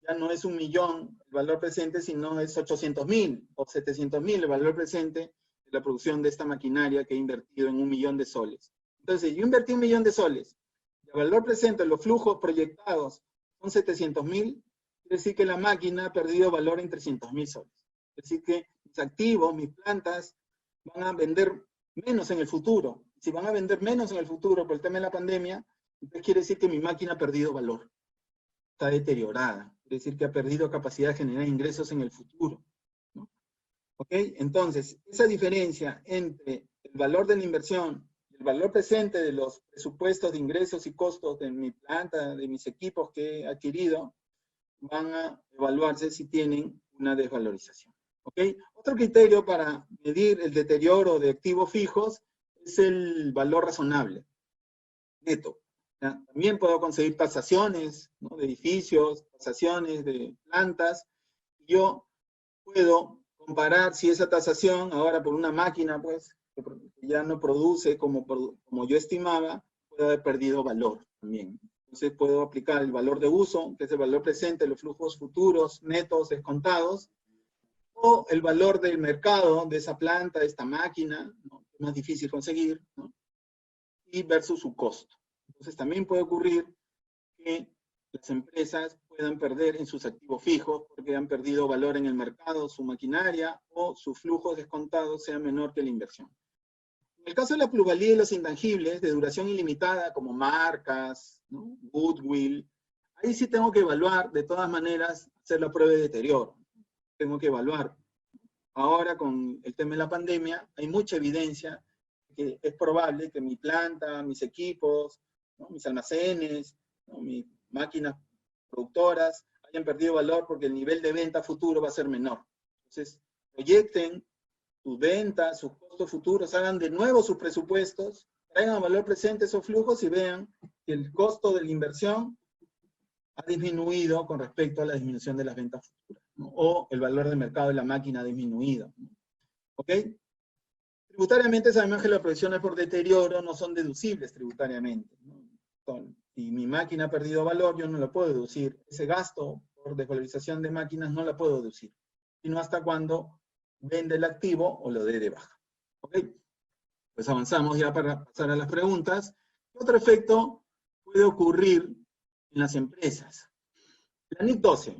ya no es 1 millón el valor presente, sino es 800.000 o 700.000 el valor presente de la producción de esta maquinaria que he invertido en 1 millón de soles. Entonces, yo invertí 1 millón de soles, y el valor presente, los flujos proyectados son 700.000, quiere decir que la máquina ha perdido valor en 300.000 soles. Es decir que mis activos, mis plantas, van a vender menos en el futuro. Si van a vender menos en el futuro por el tema de la pandemia, entonces quiere decir que mi máquina ha perdido valor. Está deteriorada. Quiere decir que ha perdido capacidad de generar ingresos en el futuro, ¿no? ¿Ok? Entonces, esa diferencia entre el valor de la inversión y el valor presente de los presupuestos de ingresos y costos de mi planta, de mis equipos que he adquirido, van a evaluarse si tienen una desvalorización. ¿Ok? Otro criterio para medir el deterioro de activos fijos es el valor razonable, neto. ¿Ya? También puedo conseguir tasaciones, ¿no? De edificios, tasaciones de plantas. Yo puedo comparar si esa tasación, ahora por una máquina, pues, que ya no produce como yo estimaba, puede haber perdido valor también. Entonces puedo aplicar el valor de uso, que es el valor presente, los flujos futuros, netos, descontados, o el valor del mercado de esa planta, de esta máquina, ¿no? Es más difícil conseguir, ¿no? Y versus su costo. Entonces también puede ocurrir que las empresas puedan perder en sus activos fijos porque han perdido valor en el mercado, su maquinaria, o sus flujos descontados sea menor que la inversión. En el caso de la plusvalía y los intangibles de duración ilimitada, como marcas, ¿no? Goodwill, ahí sí tengo que evaluar, de todas maneras, hacer la prueba de deterioro. Tengo que evaluar. Ahora, con el tema de la pandemia, hay mucha evidencia que es probable que mi planta, mis equipos, ¿no? Mis almacenes, ¿no? Mis máquinas productoras hayan perdido valor porque el nivel de venta futuro va a ser menor. Entonces, proyecten sus ventas, sus costos futuros, hagan de nuevo sus presupuestos, traigan a valor presente esos flujos y vean que el costo de la inversión ha disminuido con respecto a la disminución de las ventas futuras, ¿no? O el valor de mercado de la máquina ha disminuido, ¿no? ¿Ok? Tributariamente sabemos que las provisiones por deterioro no son deducibles tributariamente, ¿no? Si mi máquina ha perdido valor, yo no lo puedo deducir. Ese gasto por desvalorización de máquinas no la puedo deducir, sino hasta cuando vende el activo o lo dé de baja. ¿Ok? Pues avanzamos ya para pasar a las preguntas. ¿Qué otro efecto puede ocurrir en las empresas? La NIC 12.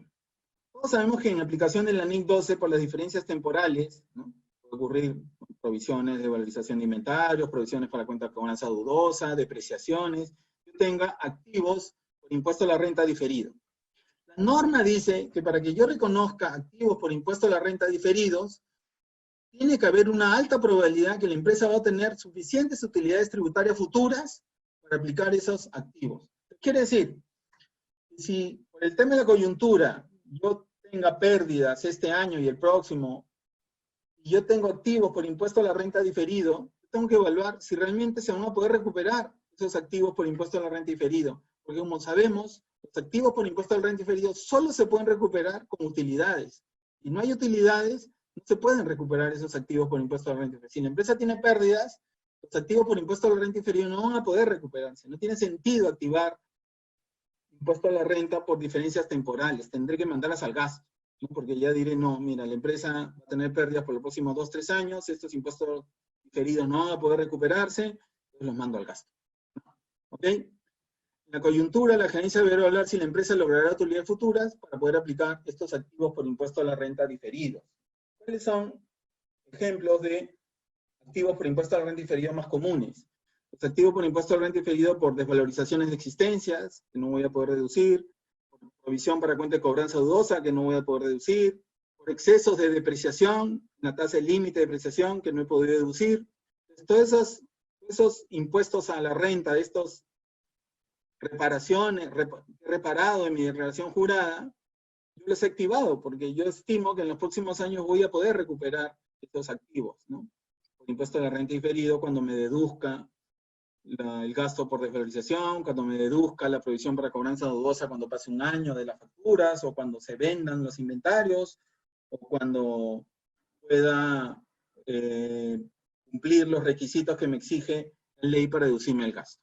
Todos sabemos que en aplicación de la NIC 12, por las diferencias temporales, ¿no? Puede ocurrir provisiones de valorización de inventarios, provisiones para cuenta con cobranza dudosa, depreciaciones, que tenga activos por impuesto a la renta diferido. La norma dice que para que yo reconozca activos por impuesto a la renta diferidos, tiene que haber una alta probabilidad que la empresa va a tener suficientes utilidades tributarias futuras para aplicar esos activos. Quiere decir, si por el tema de la coyuntura yo tenga pérdidas este año y el próximo, y yo tengo activos por impuesto a la renta diferido, tengo que evaluar si realmente se van a poder recuperar esos activos por impuesto a la renta diferido. Porque como sabemos, los activos por impuesto a la renta diferido solo se pueden recuperar con utilidades. Si no hay utilidades, no se pueden recuperar esos activos por impuesto a la renta diferido. Si la empresa tiene pérdidas, los activos por impuesto a la renta diferido no van a poder recuperarse. No tiene sentido activar impuesto a la renta por diferencias temporales. Tendré que mandarlas al gasto, ¿no? Porque ya diré, no, mira, la empresa va a tener pérdidas por los próximos 2, 3 años, estos impuestos diferidos no van a poder recuperarse, entonces los mando al gasto. ¿Ok? En la coyuntura, la gerencia deberá evaluar si la empresa logrará utilidades futuras para poder aplicar estos activos por impuesto a la renta diferidos. ¿Cuáles son ejemplos de activos por impuesto a la renta diferida más comunes? Los activos por impuesto a la renta diferido por desvalorizaciones de existencias, que no voy a poder deducir, por provisión para cuenta de cobranza dudosa, que no voy a poder deducir, por excesos de depreciación, una tasa de límite de depreciación que no he podido deducir. Todos esos impuestos a la renta, estos reparaciones, reparado en mi declaración jurada, yo los he activado porque yo estimo que en los próximos años voy a poder recuperar estos activos, ¿no? Por impuesto a la renta diferido cuando me deduzca el gasto por desvalorización, cuando me deduzca la provisión para cobranza dudosa cuando pase un año de las facturas, o cuando se vendan los inventarios, o cuando pueda cumplir los requisitos que me exige la ley para deducirme el gasto.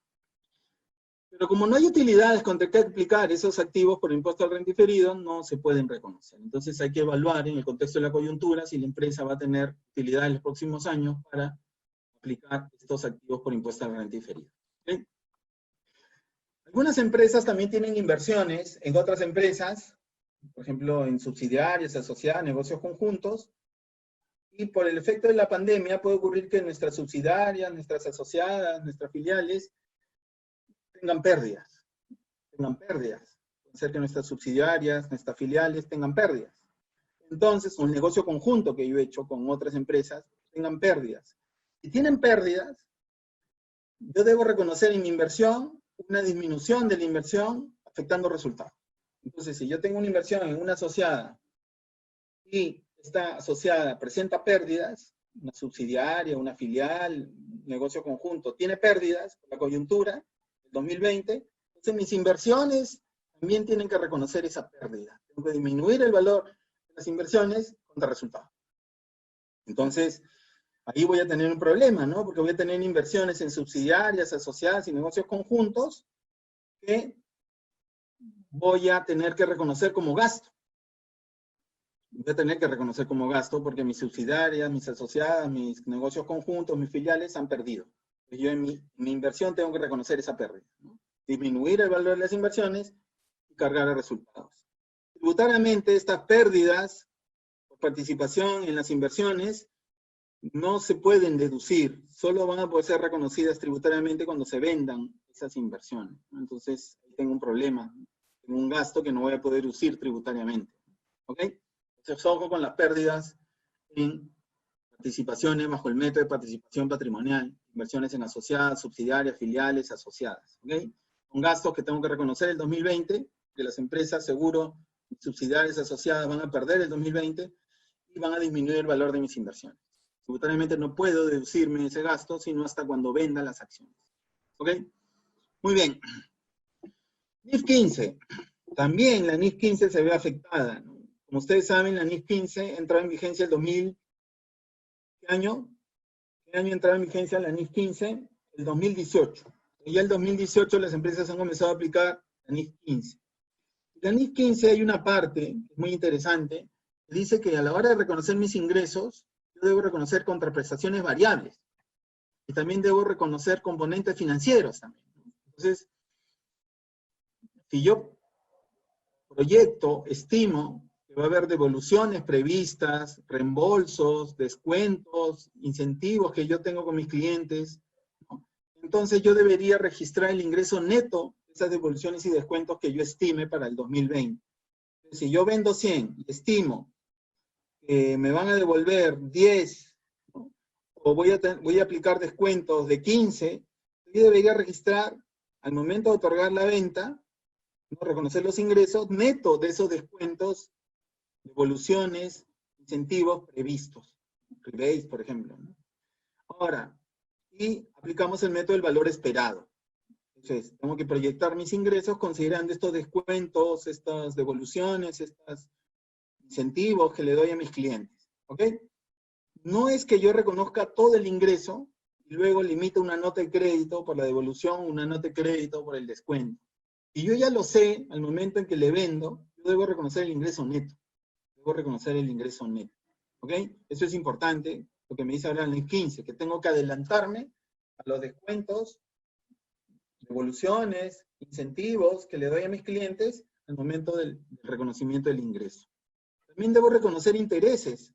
Pero como no hay utilidades contra que aplicar esos activos por impuesto al renta diferido, no se pueden reconocer. Entonces hay que evaluar en el contexto de la coyuntura si la empresa va a tener utilidad en los próximos años para aplicar estos activos por impuesto al renta diferido. ¿Okay? Algunas empresas también tienen inversiones en otras empresas, por ejemplo en subsidiarias, asociadas, negocios conjuntos, y por el efecto de la pandemia puede ocurrir que nuestras subsidiarias, nuestras asociadas, nuestras filiales tengan pérdidas. Puede ser que nuestras subsidiarias, nuestras filiales tengan pérdidas. Entonces, un negocio conjunto que yo he hecho con otras empresas tengan pérdidas. Si tienen pérdidas, yo debo reconocer en mi inversión una disminución de la inversión afectando resultados. Entonces, si yo tengo una inversión en una asociada y esta asociada presenta pérdidas, una subsidiaria, una filial, un negocio conjunto, tiene pérdidas por la coyuntura del 2020, entonces mis inversiones también tienen que reconocer esa pérdida. Tengo que disminuir el valor de las inversiones contra resultados. Entonces, ahí voy a tener un problema, ¿no? Porque voy a tener inversiones en subsidiarias, asociadas y negocios conjuntos que voy a tener que reconocer como gasto. Voy a tener que reconocer como gasto porque mis subsidiarias, mis asociadas, mis negocios conjuntos, mis filiales han perdido. Entonces yo en mi inversión tengo que reconocer esa pérdida, ¿no? Disminuir el valor de las inversiones y cargar a resultados. Tributariamente, estas pérdidas por participación en las inversiones no se pueden deducir, solo van a poder ser reconocidas tributariamente cuando se vendan esas inversiones, ¿no? Entonces, tengo un problema, tengo un gasto que no voy a poder deducir tributariamente. ¿Ok? Entonces, ojo con las pérdidas en participaciones bajo el método de participación patrimonial, inversiones en asociadas, subsidiarias, filiales, asociadas. ¿Ok? Son gastos que tengo que reconocer el 2020, que las empresas, seguro, subsidiarias, asociadas van a perder el 2020 y van a disminuir el valor de mis inversiones. Tributariamente no puedo deducirme ese gasto, sino hasta cuando venda las acciones. ¿Ok? Muy bien. NIF 15. También la NIF 15 se ve afectada, ¿no? Como ustedes saben, la NIF 15 entró en vigencia el 2000. ¿Qué año? ¿Qué año entró en vigencia la NIF 15? El 2018. Y ya el 2018 las empresas han comenzado a aplicar la NIF 15. En la NIF 15 hay una parte muy interesante que dice que a la hora de reconocer mis ingresos, yo debo reconocer contraprestaciones variables. Y también debo reconocer componentes financieros también. Entonces, si yo proyecto, estimo que va a haber devoluciones previstas, reembolsos, descuentos, incentivos que yo tengo con mis clientes, ¿no? Entonces yo debería registrar el ingreso neto de esas devoluciones y descuentos que yo estime para el 2020. Si yo vendo 100 y estimo que me van a devolver 10, ¿no? O voy a aplicar descuentos de 15, yo debería registrar, al momento de otorgar la venta, ¿no? Reconocer los ingresos netos de esos descuentos, devoluciones, incentivos previstos. Rebates, por ejemplo, ¿no? Ahora, y aplicamos el método del valor esperado. Entonces, tengo que proyectar mis ingresos considerando estos descuentos, estas devoluciones, estos incentivos que le doy a mis clientes. ¿Ok? No es que yo reconozca todo el ingreso y luego limite una nota de crédito por la devolución, una nota de crédito por el descuento. Y yo ya lo sé, al momento en que le vendo, yo debo reconocer el ingreso neto. Debo reconocer el ingreso neto. ¿Ok? Eso es importante, lo que me dice ahora en el 15, que tengo que adelantarme a los descuentos, devoluciones, incentivos que le doy a mis clientes al momento del reconocimiento del ingreso. También debo reconocer intereses.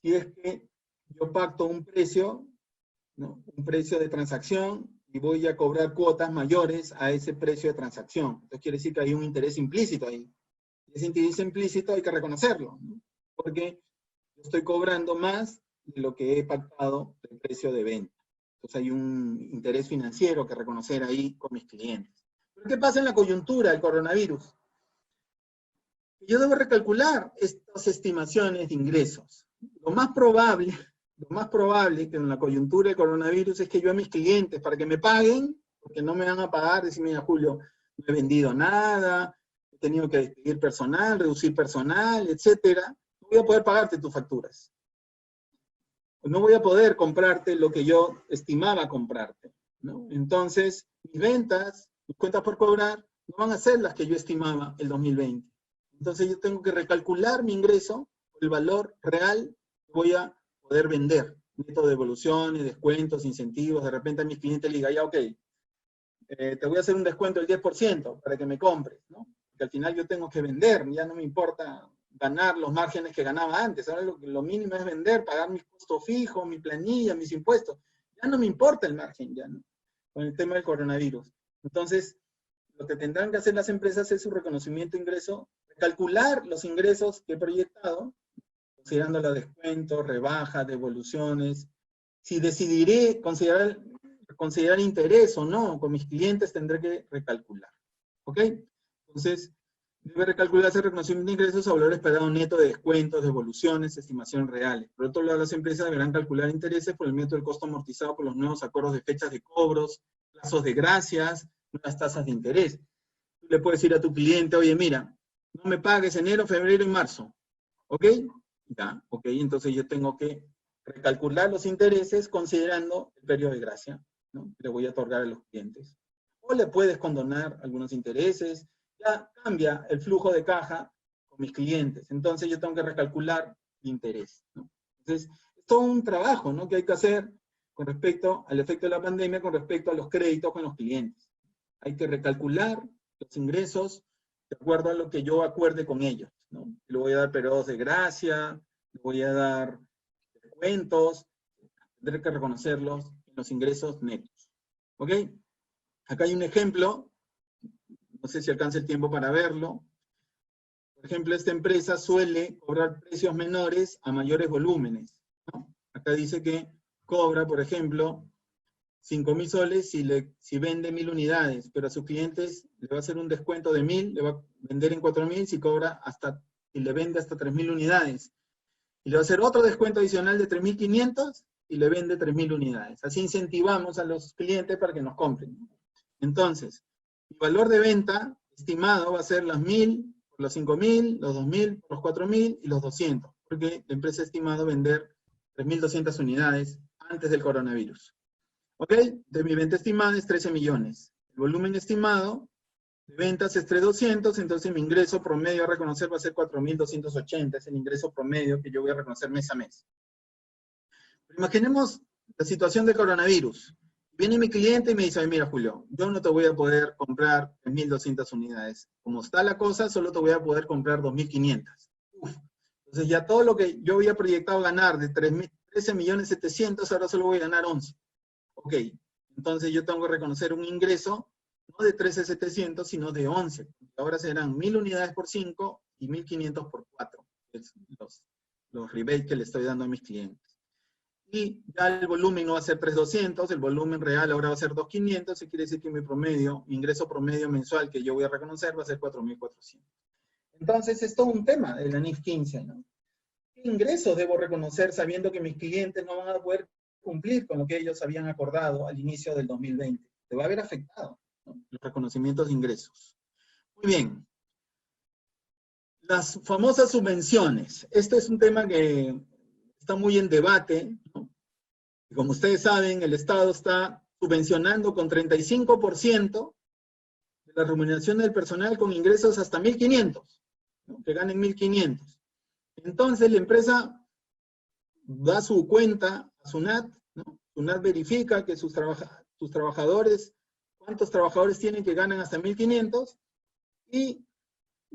Si es que yo pacto un precio, ¿no? Un precio de transacción, y voy a cobrar cuotas mayores a ese precio de transacción. Entonces quiere decir que hay un interés implícito ahí. Ese interés implícito hay que reconocerlo, ¿no? Porque yo estoy cobrando más de lo que he pactado el precio de venta. Entonces hay un interés financiero que reconocer ahí con mis clientes. ¿Pero qué pasa en la coyuntura del coronavirus? Yo debo recalcular estas estimaciones de ingresos. Lo más probable que en la coyuntura del coronavirus es que yo a mis clientes, para que me paguen, porque no me van a pagar, decirme, mira, Julio, no he vendido nada, he tenido que despedir personal, reducir personal, etcétera, no voy a poder pagarte tus facturas. No voy a poder comprarte lo que yo estimaba comprarte, ¿no? Entonces, mis ventas, mis cuentas por cobrar, no van a ser las que yo estimaba el 2020. Entonces yo tengo que recalcular mi ingreso, el valor real que voy a poder vender. Neto de devoluciones, descuentos, incentivos. De repente a mis clientes les diga, ya, ok, te voy a hacer un descuento del 10% para que me compres, ¿no? Porque al final yo tengo que vender, ya no me importa ganar los márgenes que ganaba antes. Ahora lo mínimo es vender, pagar mis costos fijos, mi planilla, mis impuestos. Ya no me importa el margen, ya, ¿no? Con el tema del coronavirus. Entonces, lo que tendrán que hacer las empresas es su reconocimiento de ingreso, calcular los ingresos que he proyectado, considerando los descuentos, rebajas, devoluciones. Si decidiré considerar interés o no con mis clientes, tendré que recalcular. ¿Ok? Entonces, debe recalcularse el reconocimiento de ingresos a valor esperado neto de descuentos, devoluciones, estimaciones reales. Por otro lado, las empresas deberán calcular intereses por el método del costo amortizado por los nuevos acuerdos de fechas de cobros, plazos de gracias, nuevas tasas de interés. Tú le puedes decir a tu cliente, oye, mira, no me pagues enero, febrero y marzo. ¿Ok? Ya, ok, entonces yo tengo que recalcular los intereses considerando el periodo de gracia, ¿no? Le voy a otorgar a los clientes. O le puedes condonar algunos intereses, ya cambia el flujo de caja con mis clientes. Entonces yo tengo que recalcular el interés, ¿no? Entonces, es todo un trabajo, ¿no? Que hay que hacer con respecto al efecto de la pandemia, con respecto a los créditos con los clientes. Hay que recalcular los ingresos de acuerdo a lo que yo acuerde con ellos, ¿no? Le voy a dar periodos de gracia, le voy a dar descuentos, tendré que reconocerlos en los ingresos netos. ¿Ok? Acá hay un ejemplo, no sé si alcanza el tiempo para verlo. Por ejemplo, esta empresa suele cobrar precios menores a mayores volúmenes, ¿no? Acá dice que cobra, por ejemplo, 5.000 soles si vende 1.000 unidades, pero a sus clientes le va a hacer un descuento de 1.000, le va a vender en 4.000 si le vende hasta 3.000 unidades. Y le va a hacer otro descuento adicional de 3.500 y le vende 3.000 unidades. Así incentivamos a los clientes para que nos compren. Entonces, el valor de venta estimado va a ser las 1.000, por los 5.000, los 2.000, por los 4.000 y los 200, porque la empresa ha estimado vender 3.200 unidades antes del coronavirus. ¿Ok? De mi venta estimada es 13 millones. El volumen estimado de ventas es 3.200, entonces mi ingreso promedio a reconocer va a ser 4.280, es el ingreso promedio que yo voy a reconocer mes a mes. Pero imaginemos la situación de coronavirus. Viene mi cliente y me dice, mira Julio, yo no te voy a poder comprar 3.200 unidades. Como está la cosa, solo te voy a poder comprar 2.500. Entonces ya todo lo que yo había proyectado ganar de 13.700.000, ahora solo voy a ganar 11. Ok, entonces yo tengo que reconocer un ingreso no de 13.700.000, sino de 11. Ahora serán 1.000 unidades por 5, y 1.500 por 4, es los rebates que le estoy dando a mis clientes. Y ya el volumen no va a ser 3.200, el volumen real ahora va a ser 2.500, eso quiere decir que mi ingreso promedio mensual que yo voy a reconocer va a ser 4.400. Entonces, es todo un tema de la NIF 15, ¿no? ¿Qué ingresos debo reconocer sabiendo que mis clientes no van a poder cumplir con lo que ellos habían acordado al inicio del 2020? Se va a ver afectado, ¿no?, los reconocimientos de ingresos. Muy bien. Las famosas subvenciones. Este es un tema que está muy en debate, ¿no? Y como ustedes saben, el Estado está subvencionando con 35% de la remuneración del personal con ingresos hasta 1.500, ¿no?, que ganen 1.500. Entonces la empresa da su cuenta a SUNAT, ¿no? SUNAT verifica que sus trabajadores, cuántos trabajadores tienen que ganan hasta 1.500, y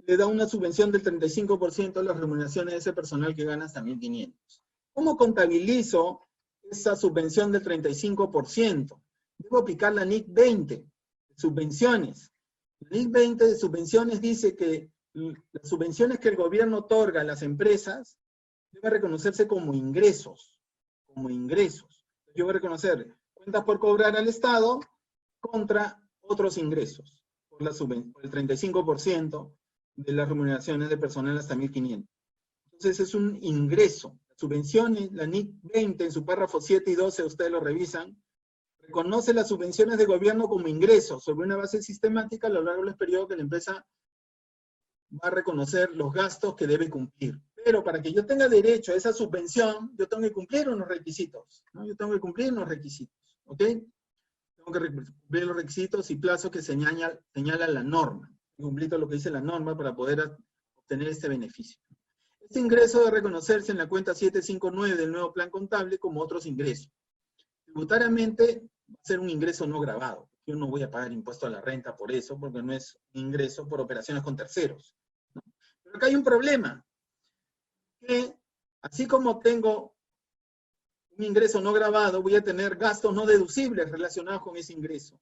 le da una subvención del 35% de las remuneraciones de ese personal que gana hasta 1.500. ¿Cómo contabilizo esa subvención del 35%? Debo aplicar la NIC 20, subvenciones. La NIC 20 de subvenciones dice que las subvenciones que el gobierno otorga a las empresas deben reconocerse como ingresos, Yo voy a reconocer cuentas por cobrar al Estado contra otros ingresos, por el 35% de las remuneraciones de personal hasta 1.500. Entonces es un ingreso. Las subvenciones, la NIC 20, en su párrafo 7 y 12, ustedes lo revisan, reconoce las subvenciones de gobierno como ingresos sobre una base sistemática a lo largo del periodo que la empresa va a reconocer los gastos que debe cumplir. Pero para que yo tenga derecho a esa subvención, yo tengo que cumplir unos requisitos, ¿no? ¿Ok? Tengo que cumplir los requisitos y plazos que señala la norma. Cumplir todo lo que dice la norma para poder obtener este beneficio. Este ingreso debe reconocerse en la cuenta 759 del nuevo plan contable como otros ingresos. Tributariamente va a ser un ingreso no gravado. Yo no voy a pagar impuesto a la renta por eso, porque no es ingreso por operaciones con terceros, ¿no? Pero acá hay un problema, que así como tengo un ingreso no gravado, voy a tener gastos no deducibles relacionados con ese ingreso.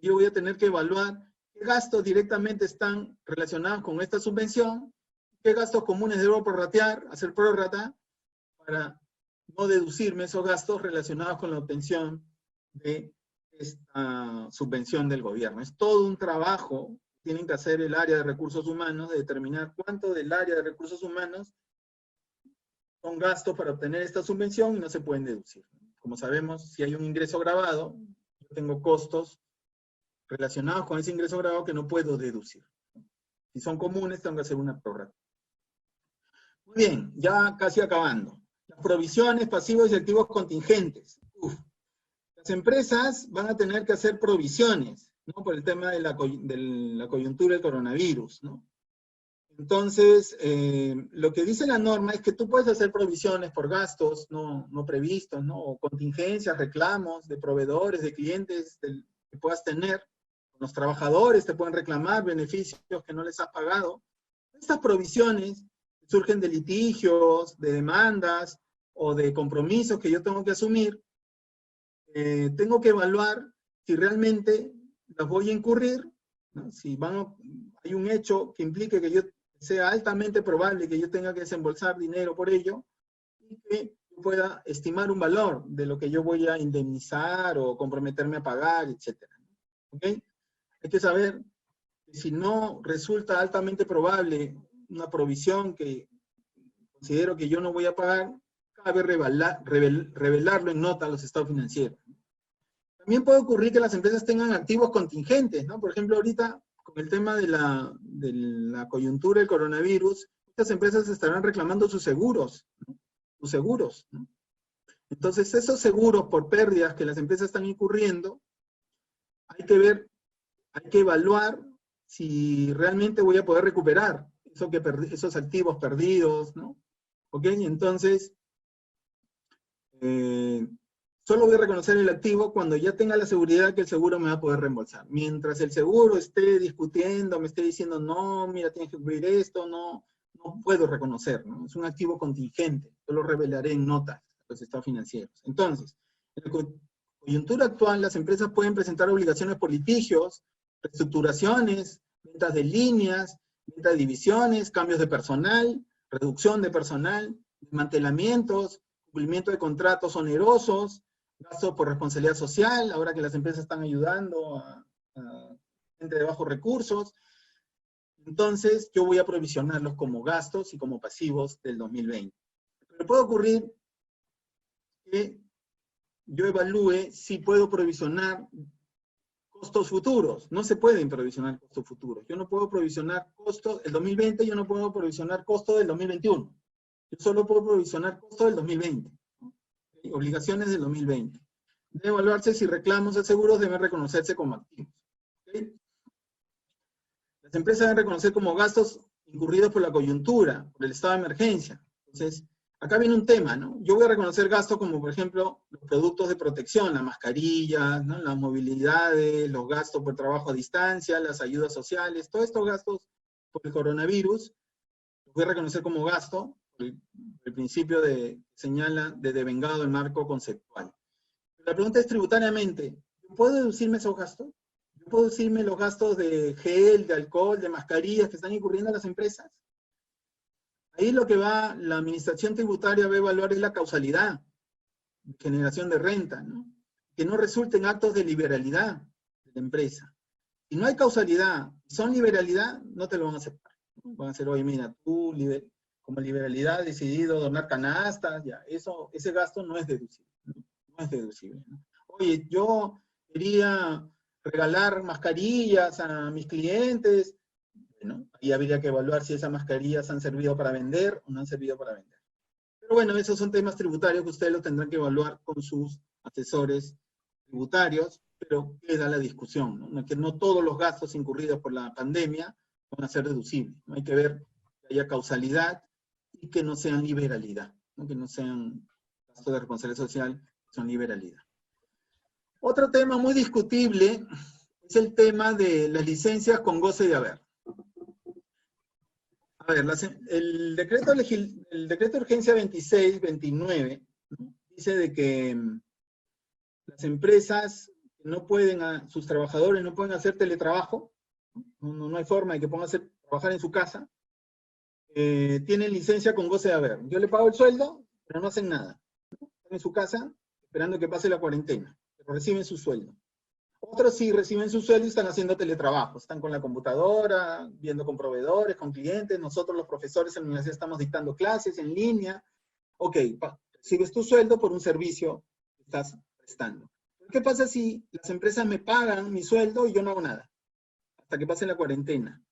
Yo voy a tener que evaluar qué gastos directamente están relacionados con esta subvención, qué gastos comunes debo prorratear, hacer prórrata, para no deducirme esos gastos relacionados con la obtención de esta subvención del gobierno. Es todo un trabajo que tienen que hacer el área de recursos humanos, de determinar cuánto del área de recursos humanos son gastos para obtener esta subvención y no se pueden deducir. Como sabemos, si hay un ingreso gravado, yo tengo costos relacionados con ese ingreso gravado que no puedo deducir. Si son comunes, tengo que hacer una prórrata. Muy bien, ya casi acabando. Las provisiones, pasivos y activos contingentes. Las empresas van a tener que hacer provisiones, ¿no?, por el tema de la coyuntura del coronavirus, ¿no? Entonces, lo que dice la norma es que tú puedes hacer provisiones por gastos no previstos, ¿no?, o contingencias, reclamos de proveedores, de clientes que puedas tener. Los trabajadores te pueden reclamar beneficios que no les has pagado. Estas provisiones surgen de litigios, de demandas o de compromisos que yo tengo que asumir. Tengo que evaluar si realmente las voy a incurrir, ¿no? Si hay un hecho que implique que sea altamente probable que yo tenga que desembolsar dinero por ello, y que yo pueda estimar un valor de lo que yo voy a indemnizar o comprometerme a pagar, etc. ¿Ok? Hay que saber que si no resulta altamente probable una provisión que considero que yo no voy a pagar, cabe revelarlo en nota a los estados financieros. También puede ocurrir que las empresas tengan activos contingentes, ¿no? Por ejemplo, ahorita, con el tema de la coyuntura del coronavirus, estas empresas estarán reclamando sus seguros, ¿no? ¿No? Entonces, esos seguros por pérdidas que las empresas están incurriendo, hay que evaluar si realmente voy a poder recuperar esos activos perdidos, ¿no? ¿Ok? Entonces, solo voy a reconocer el activo cuando ya tenga la seguridad que el seguro me va a poder reembolsar. Mientras el seguro esté discutiendo, me esté diciendo, no, mira, tienes que cubrir esto, no puedo reconocer, ¿no? Es un activo contingente. Yo lo revelaré en notas a los estados financieros. Entonces, en la coyuntura actual, las empresas pueden presentar obligaciones por litigios, reestructuraciones, ventas de líneas, venta de divisiones, cambios de personal, reducción de personal, desmantelamientos, cumplimiento de contratos onerosos, gastos por responsabilidad social, ahora que las empresas están ayudando a gente de bajos recursos. Entonces, yo voy a provisionarlos como gastos y como pasivos del 2020. Pero puede ocurrir que yo evalúe si puedo provisionar costos futuros. No se pueden provisionar costos futuros. Yo no puedo provisionar costos del 2020, yo no puedo provisionar costos del 2021. Yo solo puedo provisionar costos del 2020. ¿Okay? Obligaciones del 2020. Debe evaluarse si reclamos de seguros deben reconocerse como activos. ¿Okay? Las empresas deben reconocer como gastos incurridos por la coyuntura, por el estado de emergencia. Entonces, acá viene un tema, ¿no? Yo voy a reconocer gastos como, por ejemplo, los productos de protección, las mascarillas, ¿no? Las movilidades, los gastos por trabajo a distancia, las ayudas sociales, todos estos gastos por el coronavirus, los voy a reconocer como gasto, por el principio señala de devengado el marco conceptual. La pregunta es tributariamente, ¿puedo deducirme esos gastos? ¿Yo puedo deducirme los gastos de gel, de alcohol, de mascarillas que están incurriendo las empresas? Ahí lo que la administración tributaria va a evaluar es la causalidad de generación de renta, ¿no? Que no resulten actos de liberalidad de la empresa. Si no hay causalidad, son liberalidad, no te lo van a aceptar. Van a decir, oye, mira, tú como liberalidad has decidido donar canastas, ya, ese gasto no es deducible. No es deducible, ¿no? Oye, yo quería regalar mascarillas a mis clientes, ¿no? Ahí habría que evaluar si esas mascarillas han servido para vender o no han servido para vender. Pero bueno, esos son temas tributarios que ustedes lo tendrán que evaluar con sus asesores tributarios, pero queda la discusión, ¿no? Que no todos los gastos incurridos por la pandemia van a ser deducibles, ¿no? Hay que ver que haya causalidad y que no sean liberalidad, ¿no? Que no sean gastos de responsabilidad social, son liberalidad. Otro tema muy discutible es el tema de las licencias con goce de haber. A ver, el decreto de urgencia 26-29 dice de que las empresas no pueden, sus trabajadores no pueden hacer teletrabajo, no hay forma de que puedan trabajar en su casa, tienen licencia con goce de haber. Yo le pago el sueldo, pero no hacen nada. Están en su casa esperando que pase la cuarentena, pero reciben su sueldo. Otros sí reciben su sueldo y están haciendo teletrabajo, están con la computadora, viendo con proveedores, con clientes. Nosotros los profesores en la universidad estamos dictando clases en línea. Ok, recibes tu sueldo por un servicio que estás prestando. ¿Qué pasa si las empresas me pagan mi sueldo y yo no hago nada? Hasta que pase la cuarentena.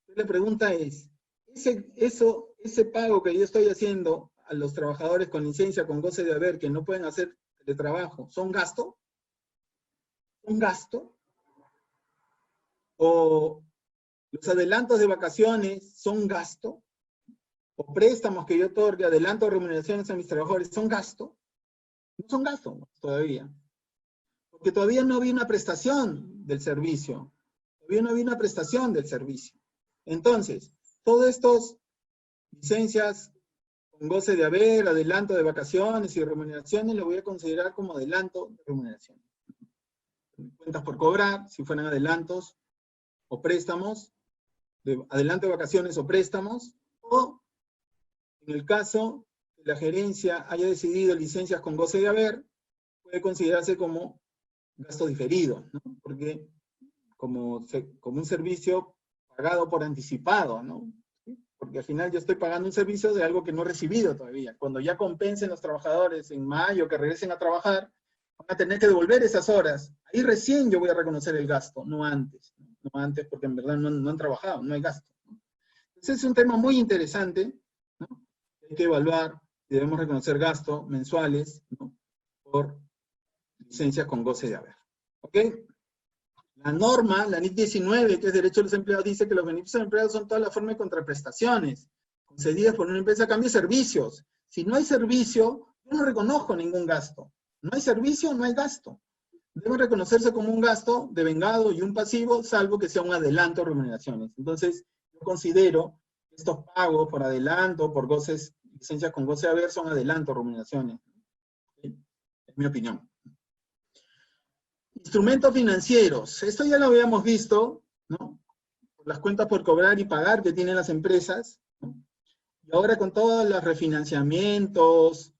Entonces la pregunta es, ese pago que yo estoy haciendo a los trabajadores con licencia, con goce de haber, que no pueden hacer teletrabajo, ¿son gasto? ¿Un gasto? ¿O los adelantos de vacaciones son gasto? ¿O préstamos que yo otorgue, adelanto de remuneraciones a mis trabajadores, son gasto? No son gasto todavía. Porque todavía no había una prestación del servicio. Todavía no había una prestación del servicio. Entonces, todos estos licencias con goce de haber, adelanto de vacaciones y remuneraciones, lo voy a considerar como adelanto de remuneraciones. Cuentas por cobrar, si fueran adelantos o préstamos, adelanto de vacaciones o préstamos, o en el caso que la gerencia haya decidido licencias con goce de haber, puede considerarse como gasto diferido, ¿no? Porque como un servicio pagado por anticipado, ¿no? Porque al final yo estoy pagando un servicio de algo que no he recibido todavía. Cuando ya compensen los trabajadores en mayo, que regresen a trabajar, van a tener que devolver esas horas. Ahí recién yo voy a reconocer el gasto, no antes. No antes porque en verdad no han trabajado, no hay gasto. Entonces es un tema muy interesante, ¿no? Hay que evaluar y debemos reconocer gastos mensuales, ¿no? Por licencias con goce de haber. ¿Ok? La norma, la NIC 19, que es Derecho de los Empleados, dice que los beneficios de los empleados son toda la forma de contraprestaciones concedidas por una empresa a cambio de servicios. Si no hay servicio, yo no reconozco ningún gasto. No hay servicio, no hay gasto. Debe reconocerse como un gasto devengado y un pasivo, salvo que sea un adelanto de remuneraciones. Entonces, yo considero que estos pagos por adelanto, por licencias con goce de haber, son adelanto de remuneraciones. ¿Sí? Es mi opinión. Instrumentos financieros. Esto ya lo habíamos visto, ¿no? por las cuentas por cobrar y pagar que tienen las empresas, ¿no? Y ahora con todos los refinanciamientos,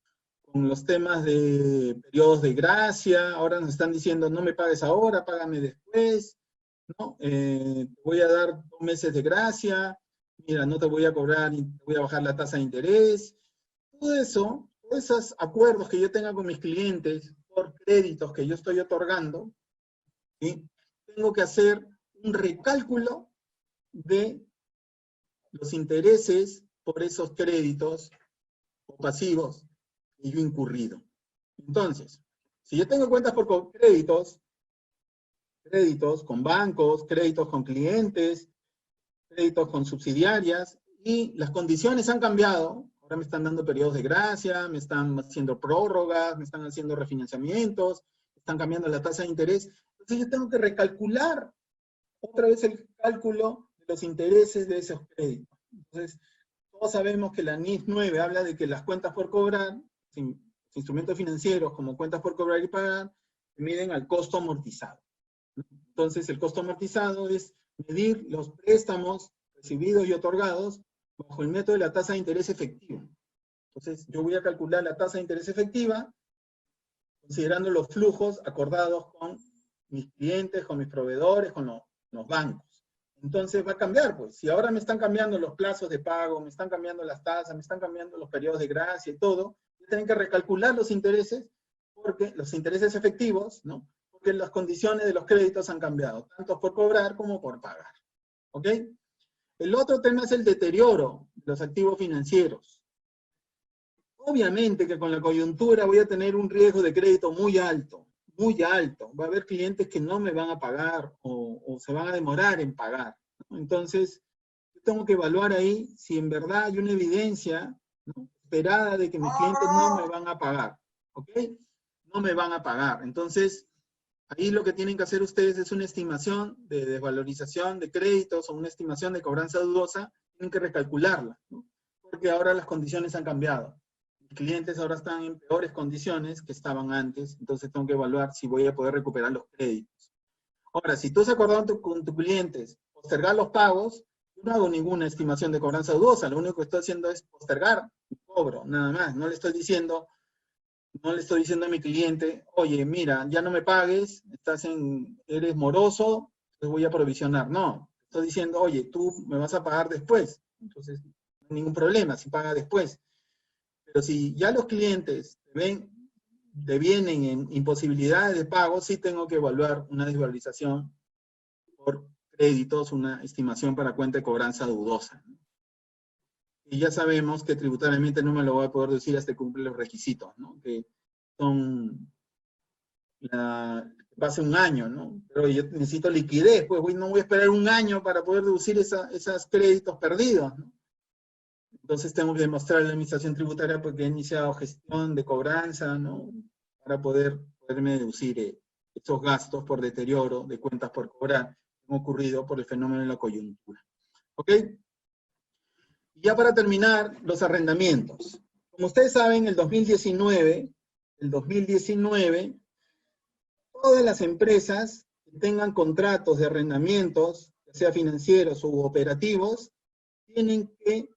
con los temas de periodos de gracia, ahora nos están diciendo no me pagues ahora, págame después, ¿no? Te voy a dar 2 meses de gracia, mira, no te voy a cobrar, te voy a bajar la tasa de interés. Todo eso, todos esos acuerdos que yo tenga con mis clientes por créditos que yo estoy otorgando, ¿sí? Tengo que hacer un recálculo de los intereses por esos créditos o pasivos que yo he incurrido. Entonces, si yo tengo cuentas por créditos con bancos, créditos con clientes, créditos con subsidiarias, y las condiciones han cambiado, ahora me están dando periodos de gracia, me están haciendo prórrogas, me están haciendo refinanciamientos, están cambiando la tasa de interés, entonces yo tengo que recalcular otra vez el cálculo de los intereses de esos créditos. Entonces, todos sabemos que la NIF 9 habla de que las cuentas por cobrar, instrumentos financieros como cuentas por cobrar y pagar, se miden al costo amortizado. Entonces, el costo amortizado es medir los préstamos recibidos y otorgados bajo el método de la tasa de interés efectiva. Entonces, yo voy a calcular la tasa de interés efectiva considerando los flujos acordados con mis clientes, con mis proveedores, con los bancos. Entonces va a cambiar, pues. Si ahora me están cambiando los plazos de pago, me están cambiando las tasas, me están cambiando los periodos de gracia y todo, tienen que recalcular los intereses, porque los intereses efectivos, ¿no? Porque las condiciones de los créditos han cambiado, tanto por cobrar como por pagar. ¿Ok? El otro tema es el deterioro de los activos financieros. Obviamente que con la coyuntura voy a tener un riesgo de crédito muy alto, muy alto. Va a haber clientes que no me van a pagar o se van a demorar en pagar, ¿no? Entonces, yo tengo que evaluar ahí si en verdad hay una evidencia, ¿no?, esperada de que mis clientes no me van a pagar, ¿ok? No me van a pagar. Entonces, ahí lo que tienen que hacer ustedes es una estimación de desvalorización de créditos o una estimación de cobranza dudosa, tienen que recalcularla, ¿no? Porque ahora las condiciones han cambiado. Mis clientes ahora están en peores condiciones que estaban antes, entonces tengo que evaluar si voy a poder recuperar los créditos. Ahora, si tú has acordado con tus clientes postergar los pagos, yo no hago ninguna estimación de cobranza dudosa, lo único que estoy haciendo es postergar mi cobro, nada más. No le estoy diciendo a mi cliente, oye, mira, ya no me pagues, eres moroso, te voy a provisionar. No, estoy diciendo, oye, tú me vas a pagar después. Entonces, no hay ningún problema si paga después. Pero si ya los clientes devienen en imposibilidades de pago, sí tengo que evaluar una desvalorización por créditos, una estimación para cuenta de cobranza dudosa, ¿no? Y ya sabemos que tributariamente no me lo voy a poder decir hasta que cumple los requisitos, ¿no? Que son, pase un año, ¿no? Pero yo necesito liquidez, pues no voy a esperar un año para poder deducir esos créditos perdidos, ¿no? Entonces tengo que demostrar a la administración tributaria porque he iniciado gestión de cobranza, ¿no?, para poderme deducir estos gastos por deterioro de cuentas por cobrar que han ocurrido por el fenómeno de la coyuntura. ¿Ok? Y ya para terminar, los arrendamientos. Como ustedes saben, el 2019, todas las empresas que tengan contratos de arrendamientos, ya sea financieros u operativos, tienen que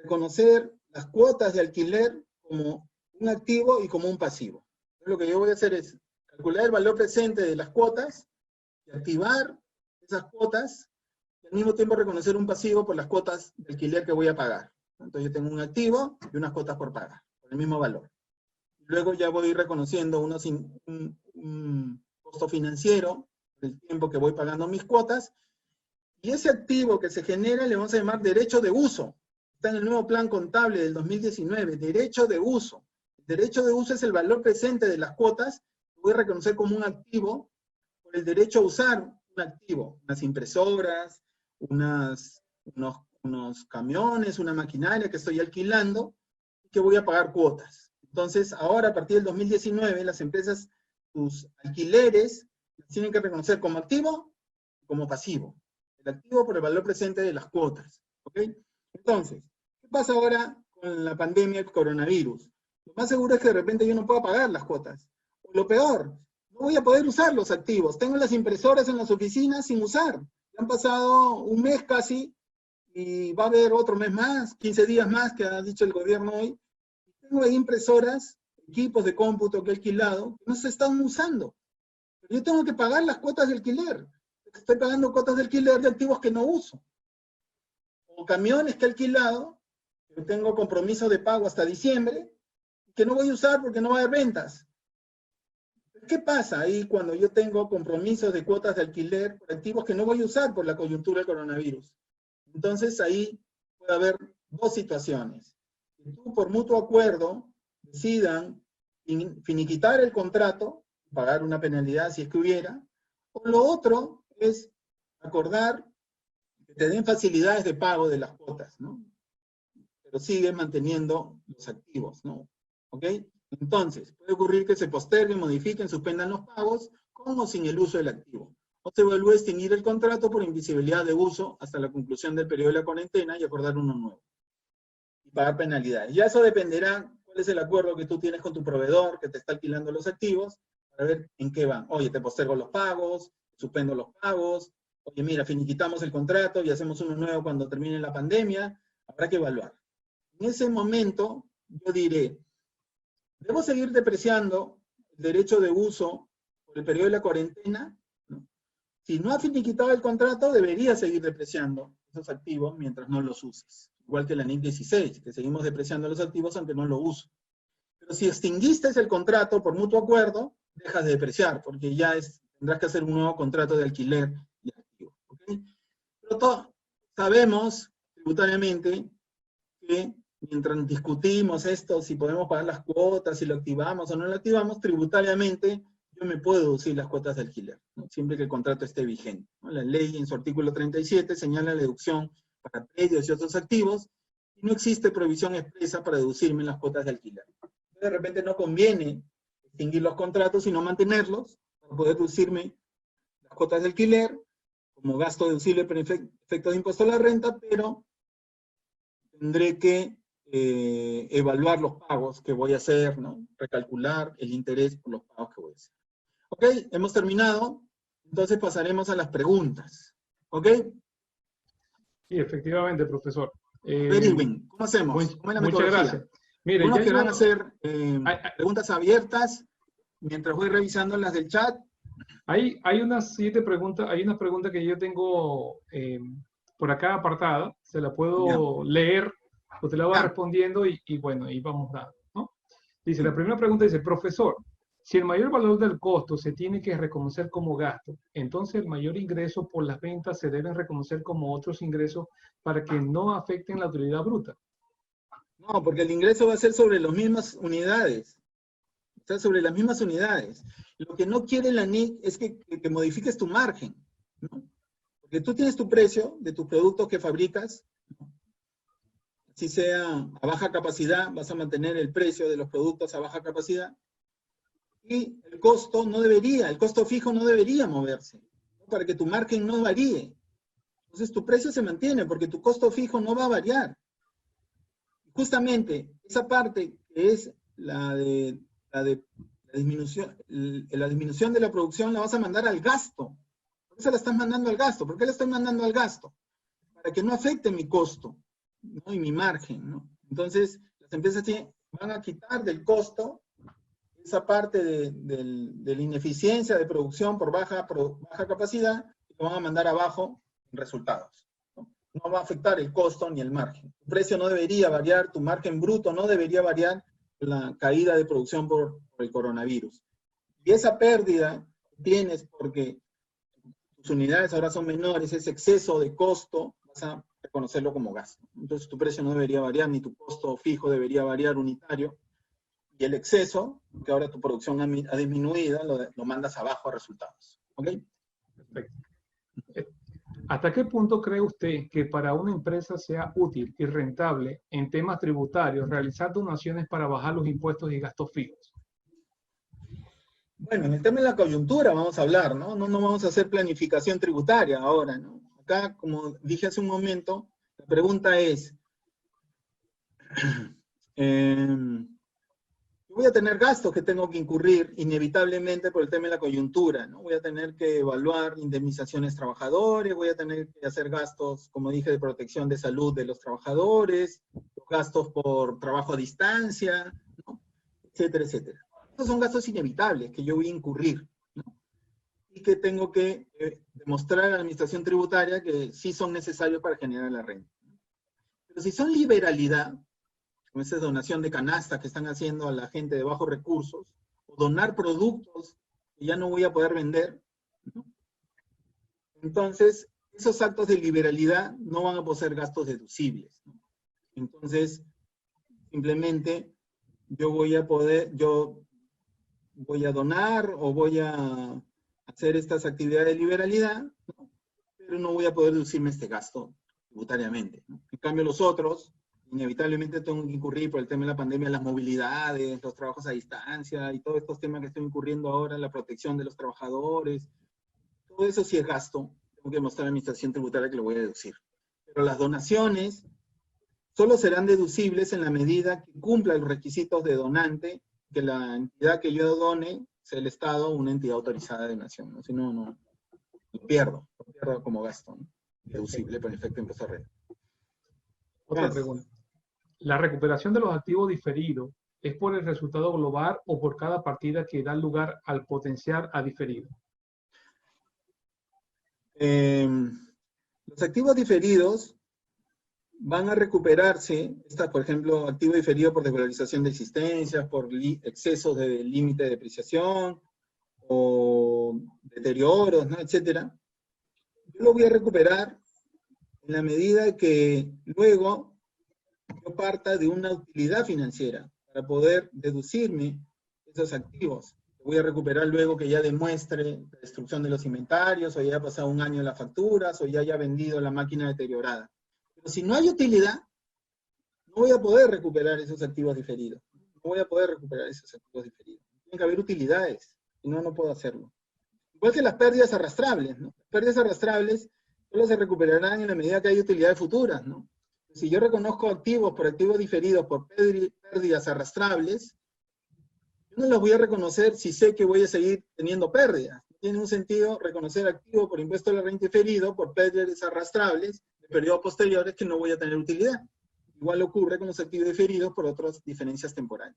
reconocer las cuotas de alquiler como un activo y como un pasivo. Entonces, lo que yo voy a hacer es calcular el valor presente de las cuotas y activar esas cuotas y al mismo tiempo reconocer un pasivo por las cuotas de alquiler que voy a pagar. Entonces yo tengo un activo y unas cuotas por pagar, por el mismo valor. Luego ya voy reconociendo un costo financiero del tiempo que voy pagando mis cuotas, y ese activo que se genera le vamos a llamar derecho de uso. Está en el nuevo plan contable del 2019, derecho de uso. El derecho de uso es el valor presente de las cuotas que voy a reconocer como un activo por el derecho a usar un activo, unas impresoras, unos camiones, una maquinaria que estoy alquilando y que voy a pagar cuotas. Entonces, ahora a partir del 2019, las empresas, sus alquileres, tienen que reconocer como activo y como pasivo. El activo por el valor presente de las cuotas. ¿Ok? Entonces, ¿qué pasa ahora con la pandemia del coronavirus? Lo más seguro es que de repente yo no pueda pagar las cuotas. O lo peor, no voy a poder usar los activos. Tengo las impresoras en las oficinas sin usar. Han pasado un mes casi, y va a haber otro mes más, 15 días más que ha dicho el gobierno hoy. Tengo ahí impresoras, equipos de cómputo que he alquilado, que no se están usando. Pero yo tengo que pagar las cuotas de alquiler. Estoy pagando cuotas de alquiler de activos que no uso. O camiones que he alquilado, que tengo compromiso de pago hasta diciembre, que no voy a usar porque no va a haber ventas. ¿Qué pasa ahí cuando yo tengo compromisos de cuotas de alquiler por activos que no voy a usar por la coyuntura del coronavirus? Entonces ahí puede haber dos situaciones. Que tú por mutuo acuerdo decidan finiquitar el contrato, pagar una penalidad si es que hubiera, o lo otro es acordar que te den facilidades de pago de las cuotas, ¿no? Pero sigue manteniendo los activos, ¿no? ¿Ok? Entonces, puede ocurrir que se posterguen, modifiquen, suspendan los pagos, con o sin el uso del activo. O se vuelve a extinguir el contrato por invisibilidad de uso hasta la conclusión del periodo de la cuarentena y acordar uno nuevo. Y pagar penalidades. Ya eso dependerá cuál es el acuerdo que tú tienes con tu proveedor que te está alquilando los activos, para ver en qué van. Oye, te postergo los pagos, suspendo los pagos, oye, mira, finiquitamos el contrato y hacemos uno nuevo cuando termine la pandemia. Habrá que evaluar. En ese momento, yo diré, ¿debo seguir depreciando el derecho de uso por el periodo de la cuarentena? ¿No? Si no ha finiquitado el contrato, debería seguir depreciando esos activos mientras no los uses. Igual que la NIC 16, que seguimos depreciando los activos aunque no lo uso. Pero si extinguiste el contrato por mutuo acuerdo, dejas de depreciar, porque ya tendrás que hacer un nuevo contrato de alquiler y activo. ¿Okay? Pero todos sabemos tributariamente que mientras discutimos esto, si podemos pagar las cuotas, si lo activamos o no lo activamos, tributariamente yo me puedo deducir las cuotas de alquiler, ¿no? Siempre que el contrato esté vigente, ¿no? La ley en su artículo 37 señala la deducción para predios y otros activos, y no existe prohibición expresa para deducirme las cuotas de alquiler. De repente no conviene extinguir los contratos, sino mantenerlos para poder deducirme las cuotas de alquiler como gasto deducible por efecto de impuesto a la renta, pero tendré que evaluar los pagos que voy a hacer, ¿no? Recalcular el interés por los pagos que voy a hacer. ¿Ok? Hemos terminado. Entonces pasaremos a las preguntas. ¿Ok? Sí, efectivamente, profesor. Irwin, ¿cómo hacemos? ¿Cómo es la muchas metodología? gracias. Mire, Algunos ya querrán yo, hacer preguntas abiertas mientras voy revisando las del chat. hay unas 7 preguntas, hay una pregunta que yo tengo por acá apartada, se la puedo leer, usted la va respondiendo y bueno, ahí vamos dando, ¿no? Dice, la primera pregunta dice, profesor, si el mayor valor del costo se tiene que reconocer como gasto, entonces el mayor ingreso por las ventas se deben reconocer como otros ingresos para que no afecten la utilidad bruta. No, porque el ingreso va a ser sobre las mismas unidades. O sea, sobre las mismas unidades. Lo que no quiere la NIC es que modifiques tu margen, ¿no? Porque tú tienes tu precio de tus productos que fabricas, ¿no? Si sea a baja capacidad, vas a mantener el precio de los productos a baja capacidad. Y el costo no debería, el costo fijo no debería moverse, ¿no? Para que tu margen no varíe. Entonces tu precio se mantiene porque tu costo fijo no va a variar. Justamente esa parte que es la disminución de la producción la vas a mandar al gasto. Por eso la estás mandando al gasto. ¿Por qué la estoy mandando al gasto? Para que no afecte mi costo, ¿no? Y mi margen, ¿no? Entonces, las empresas van a quitar del costo esa parte de la ineficiencia de producción por baja capacidad y lo van a mandar abajo en resultados. No va a afectar el costo ni el margen. Tu precio no debería variar, tu margen bruto no debería variar con la caída de producción por el coronavirus. Y esa pérdida que tienes porque tus unidades ahora son menores, ese exceso de costo, vas a reconocerlo como gasto. Entonces tu precio no debería variar, ni tu costo fijo debería variar unitario. Y el exceso, que ahora tu producción ha disminuido, lo mandas abajo a resultados. ¿Ok? Perfecto. ¿Hasta qué punto cree usted que para una empresa sea útil y rentable en temas tributarios realizar donaciones para bajar los impuestos y gastos fijos? Bueno, en el tema de la coyuntura vamos a hablar, ¿no? No vamos a hacer planificación tributaria ahora, ¿no? Acá, como dije hace un momento, la pregunta es, Yo voy a tener gastos que tengo que incurrir inevitablemente por el tema de la coyuntura, ¿no? Voy a tener que evaluar indemnizaciones trabajadores, voy a tener que hacer gastos, como dije, de protección de salud de los trabajadores, gastos por trabajo a distancia, ¿no? Etcétera, etcétera. Estos son gastos inevitables que yo voy a incurrir, ¿no? Y que tengo que demostrar a la administración tributaria que sí son necesarios para generar la renta. Pero si son liberalidad, como esa donación de canasta que están haciendo a la gente de bajos recursos, o donar productos que ya no voy a poder vender, ¿no? Entonces, esos actos de liberalidad no van a poder ser gastos deducibles, ¿no? Entonces, simplemente yo voy a donar o voy a hacer estas actividades de liberalidad, ¿no? Pero no voy a poder deducirme este gasto tributariamente, ¿no? En cambio, los otros, inevitablemente tengo que incurrir por el tema de la pandemia, las movilidades, los trabajos a distancia y todos estos temas que estoy incurriendo ahora, la protección de los trabajadores, todo eso sí es gasto, tengo que mostrar a la administración tributaria que lo voy a deducir. Pero las donaciones solo serán deducibles en la medida que cumpla los requisitos de donante, que la entidad que yo done sea el Estado o una entidad autorizada de donación, ¿no? Si no, lo pierdo como gasto, ¿no? Deducible por efecto de impuesto a renta. Otra pregunta. ¿La recuperación de los activos diferidos es por el resultado global o por cada partida que da lugar al potencial a diferido? Los activos diferidos van a recuperarse, por ejemplo, activo diferido por desvalorización de existencias, por excesos de límite de depreciación, o deterioros, ¿no? Etcétera. Yo lo voy a recuperar en la medida que luego yo parta de una utilidad financiera para poder deducirme esos activos. Voy a recuperar luego que ya demuestre la destrucción de los inventarios, o ya haya pasado un año de las facturas, o ya haya vendido la máquina deteriorada. Pero si no hay utilidad, no voy a poder recuperar esos activos diferidos. No voy a poder recuperar esos activos diferidos. Tienen que haber utilidades, si no, no puedo hacerlo. Igual que las pérdidas arrastrables, ¿no? Las pérdidas arrastrables solo se recuperarán en la medida que hay utilidades futuras, ¿no? Si yo reconozco activos por activos diferidos por pérdidas arrastrables, yo no las voy a reconocer si sé que voy a seguir teniendo pérdidas. No tiene un sentido reconocer activo por impuesto a la renta diferido por pérdidas arrastrables de periodos posteriores que no voy a tener utilidad. Igual ocurre con los activos diferidos por otras diferencias temporales.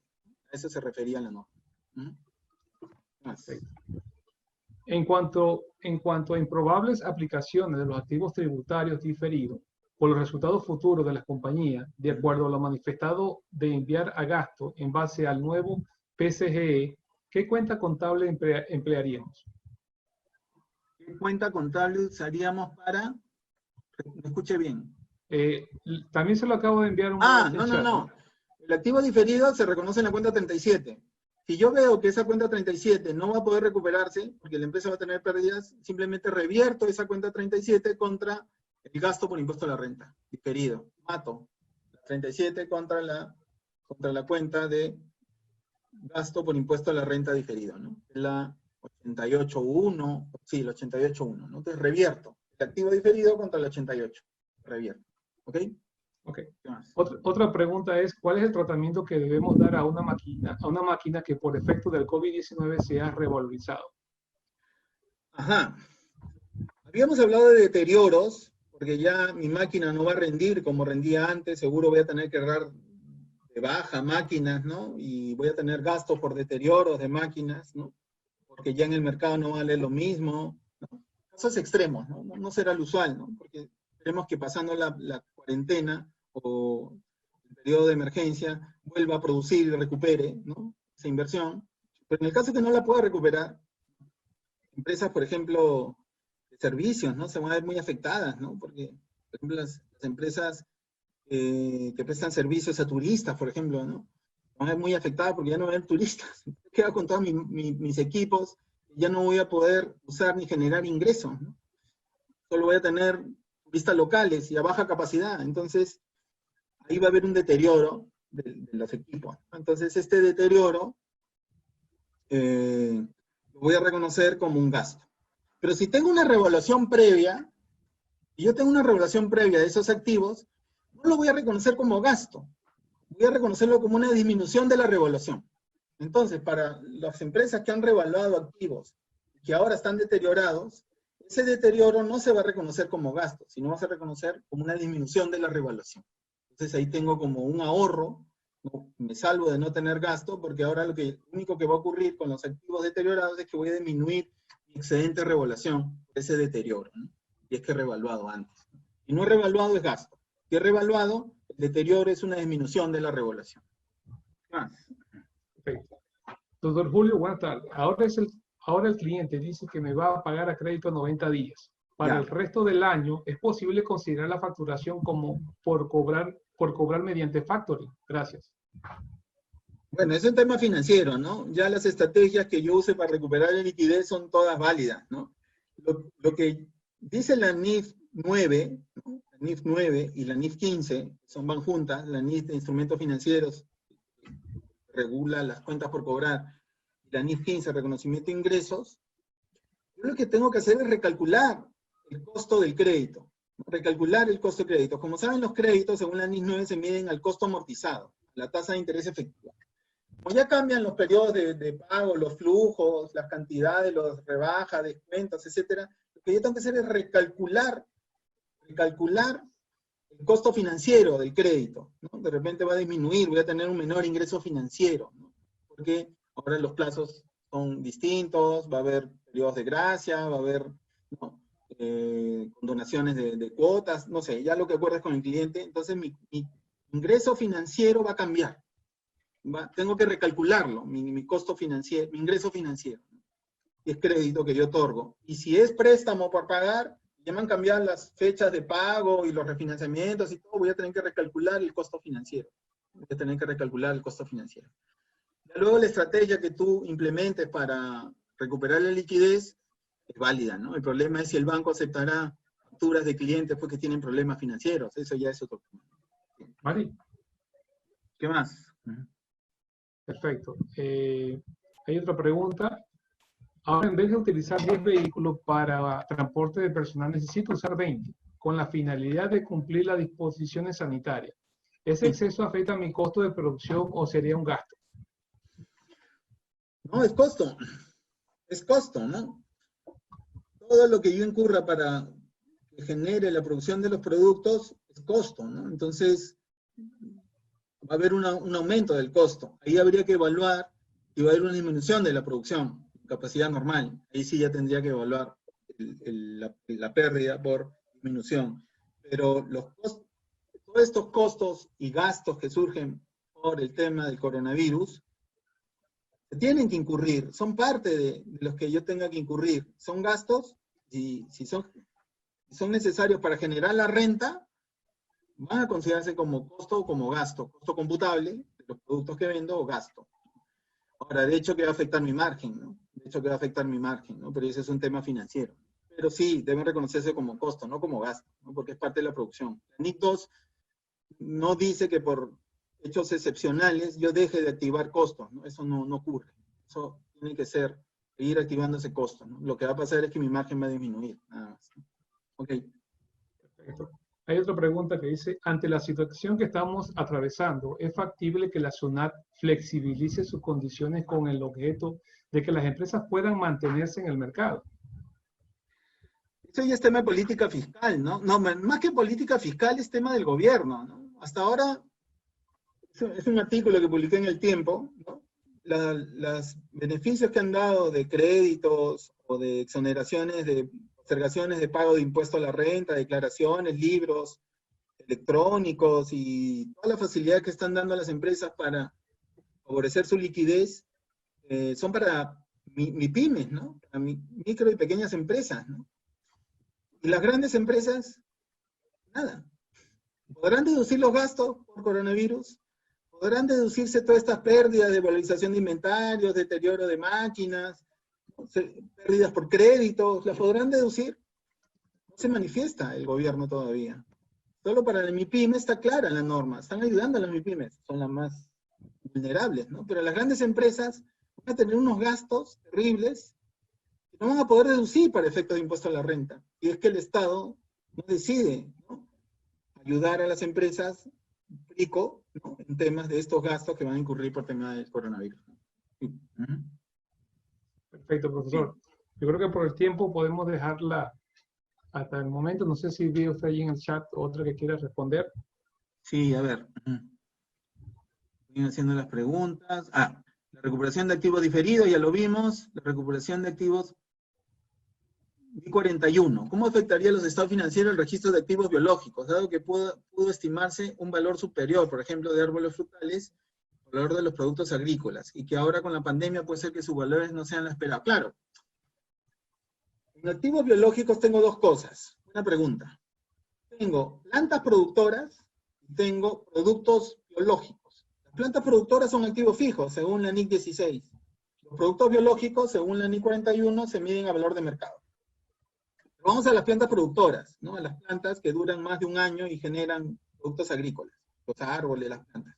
A eso se refería la norma. En cuanto a improbables aplicaciones de los activos tributarios diferidos por los resultados futuros de las compañías, de acuerdo a lo manifestado de enviar a gasto en base al nuevo PCGE, ¿qué cuenta contable emplearíamos? ¿Qué cuenta contable usaríamos para? ¿Me escuche bien? También se lo acabo de enviar un no. El activo diferido se reconoce en la cuenta 37. Si yo veo que esa cuenta 37 no va a poder recuperarse, porque la empresa va a tener pérdidas, simplemente revierto esa cuenta 37 contra el gasto por impuesto a la renta diferido. Mato la 37 contra la cuenta de gasto por impuesto a la renta diferido, ¿no? La 88.1, sí, el 88.1, ¿no? Entonces revierto el activo diferido contra el 88. Revierto. ¿Ok? Ok. Otra pregunta es, ¿cuál es el tratamiento que debemos dar a una máquina que por efecto del COVID-19 se ha revalorizado? Ajá. Habíamos hablado de deterioros, porque ya mi máquina no va a rendir como rendía antes, seguro voy a tener que dar de baja máquinas, ¿no? Y voy a tener gastos por deterioros de máquinas, ¿no? Porque ya en el mercado no vale lo mismo, ¿no? Casos extremos, ¿no? No será lo usual, ¿no? Porque esperemos que pasando la cuarentena o el periodo de emergencia vuelva a producir y recupere, ¿no? Esa inversión. Pero en el caso que no la pueda recuperar, empresas, por ejemplo, de servicios, ¿no? Se van a ver muy afectadas, ¿no? Porque, por ejemplo, las empresas que prestan servicios a turistas, por ejemplo, ¿no? Van a ver muy afectadas porque ya no van a haber turistas. Queda con todos mis equipos, ya no voy a poder usar ni generar ingresos, ¿no? Solo voy a tener turistas locales y a baja capacidad. Entonces, ahí va a haber un deterioro de los equipos. Entonces, este deterioro lo voy a reconocer como un gasto. Pero si tengo una revaluación previa, y yo tengo una revaluación previa de esos activos, no lo voy a reconocer como gasto. Voy a reconocerlo como una disminución de la revaluación. Entonces, para las empresas que han revaluado activos, que ahora están deteriorados, ese deterioro no se va a reconocer como gasto, sino va a ser reconocer como una disminución de la revaluación. Entonces ahí tengo como un ahorro, ¿no? Me salvo de no tener gasto, porque ahora lo único que va a ocurrir con los activos deteriorados es que voy a disminuir mi excedente de revaluación, ese deterioro, ¿no? Y es que he revaluado antes. Si no he revaluado es gasto. Si he revaluado, el deterioro es una disminución de la revaluación. Perfecto. Doctor Julio, buenas tardes. Ahora el cliente dice que me va a pagar a crédito 90 días. Para el resto del año, ¿es posible considerar la facturación como por cobrar mediante factoring? Gracias. Bueno, es un tema financiero, ¿no? Ya las estrategias que yo use para recuperar la liquidez son todas válidas, ¿no? Lo que dice la NIF 9, ¿no? La NIF 9 y la NIF 15, van juntas, la NIF de instrumentos financieros regula las cuentas por cobrar, y la NIF 15, reconocimiento de ingresos. Yo lo que tengo que hacer es recalcular el costo del crédito, ¿no? Recalcular el costo del crédito. Como saben, los créditos, según la NIF 9, se miden al costo amortizado, la tasa de interés efectiva. Como ya cambian los periodos de pago, los flujos, las cantidades, los rebajas, descuentos, etcétera, lo que yo tengo que hacer es recalcular el costo financiero del crédito, ¿no? De repente va a disminuir, voy a tener un menor ingreso financiero, ¿no? Porque ahora los plazos son distintos, va a haber periodos de gracia, va a haber, ¿no? Condonaciones de cuotas, no sé, ya lo que acuerdes con el cliente. Entonces mi ingreso financiero va a cambiar. Tengo que recalcularlo, mi costo financiero, mi ingreso financiero, ¿no? Si es crédito que yo otorgo. Y si es préstamo por pagar, ya me han cambiado las fechas de pago y los refinanciamientos y todo, voy a tener que recalcular el costo financiero. Voy a tener que recalcular el costo financiero. Ya luego la estrategia que tú implementes para recuperar la liquidez es válida, ¿no? El problema es si el banco aceptará facturas de clientes porque tienen problemas financieros. Eso ya es otro tema. Mari. ¿Qué más? Perfecto. Hay otra pregunta. Ahora, en vez de utilizar 10 vehículos para transporte de personal, necesito usar 20, con la finalidad de cumplir las disposiciones sanitarias. ¿Ese exceso afecta mi costo de producción o sería un gasto? No, es costo. Es costo, ¿no? Todo lo que yo incurra para que genere la producción de los productos es costo, ¿no? Entonces, va a haber un aumento del costo. Ahí habría que evaluar si va a haber una disminución de la producción, capacidad normal. Ahí sí ya tendría que evaluar la pérdida por disminución. Pero todos estos costos y gastos que surgen por el tema del coronavirus, se tienen que incurrir, son parte de los que yo tenga que incurrir. Son gastos, y si son necesarios para generar la renta, van a considerarse como costo o como gasto, costo computable de los productos que vendo o gasto. Ahora, de hecho que va a afectar mi margen, ¿no? De hecho que va a afectar mi margen, ¿no? Pero ese es un tema financiero. Pero sí, deben reconocerse como costo, no como gasto, ¿no? Porque es parte de la producción. La NIC 2 no dice que por hechos excepcionales yo deje de activar costos, ¿no? Eso no ocurre. Eso tiene que seguir activando ese costo, ¿no? Lo que va a pasar es que mi margen va a disminuir, nada más, ¿no? Ok. Perfecto. Hay otra pregunta que dice, ante la situación que estamos atravesando, ¿es factible que la SUNAT flexibilice sus condiciones con el objeto de que las empresas puedan mantenerse en el mercado? Eso ya es tema de política fiscal, ¿no? No, más que política fiscal es tema del gobierno, ¿no? Hasta ahora, es un artículo que publiqué en El Tiempo, ¿no? Los beneficios que han dado de créditos o de exoneraciones de postergaciones de pago de impuesto a la renta, declaraciones, libros electrónicos y toda la facilidad que están dando a las empresas para favorecer su liquidez, son para mi pymes, ¿no? Para micro y pequeñas empresas, ¿no? Y las grandes empresas, nada. ¿Podrán deducir los gastos por coronavirus? ¿Podrán deducirse todas estas pérdidas de valorización de inventarios, deterioro de máquinas, pérdidas por créditos? ¿Las podrán deducir? No se manifiesta el gobierno todavía. Solo para las MIPYME está clara la norma. Están ayudando a las MIPYMES. Son las más vulnerables, ¿no? Pero las grandes empresas van a tener unos gastos terribles que no van a poder deducir para efectos de impuesto a la renta. Y es que el Estado no decide, ¿no?, ayudar a las empresas rico, ¿no?, en temas de estos gastos que van a incurrir por tema del coronavirus. Ujú. Perfecto, profesor. Yo creo que por el tiempo podemos dejarla hasta el momento. No sé si vi usted ahí en el chat otra que quiera responder. Sí, a ver. Voy haciendo las preguntas. La recuperación de activos diferidos, ya lo vimos. La recuperación de activos 41. ¿Cómo afectaría a los estados financieros el registro de activos biológicos, dado que pudo estimarse un valor superior, por ejemplo, de árboles frutales, al valor de los productos agrícolas, y que ahora con la pandemia puede ser que sus valores no sean lo esperado? Claro. En activos biológicos tengo dos cosas. Una pregunta. Tengo plantas productoras y tengo productos biológicos. Las plantas productoras son activos fijos, según la NIC 16. Los productos biológicos, según la NIC 41, se miden a valor de mercado. Vamos a las plantas productoras, ¿no? A las plantas que duran más de un año y generan productos agrícolas, los árboles, las plantas.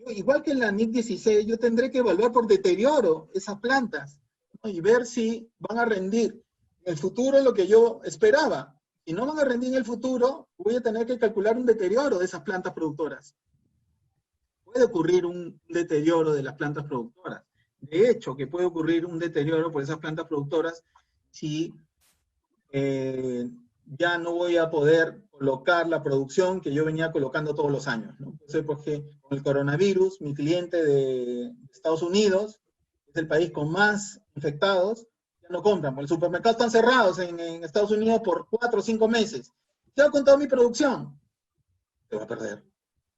Igual que en la NIC 16, yo tendré que evaluar por deterioro esas plantas, ¿no? Y ver si van a rendir en el futuro lo que yo esperaba. Si no van a rendir en el futuro, voy a tener que calcular un deterioro de esas plantas productoras. Puede ocurrir un deterioro de las plantas productoras. De hecho, que puede ocurrir un deterioro por esas plantas productoras si ya no voy a poder colocar la producción que yo venía colocando todos los años, ¿no? Entonces, porque con el coronavirus, mi cliente de Estados Unidos, es el país con más infectados, ya no compran, porque los supermercados están cerrados en Estados Unidos por 4 o 5 meses. ¿Qué hago con toda mi producción? Se va a perder.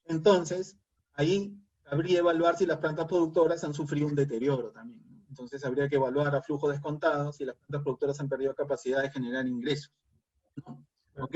Entonces, ahí habría que evaluar si las plantas productoras han sufrido un deterioro también, ¿no? Entonces habría que evaluar a flujo descontado si las plantas productoras han perdido capacidad de generar ingresos, ¿no? ¿Ok?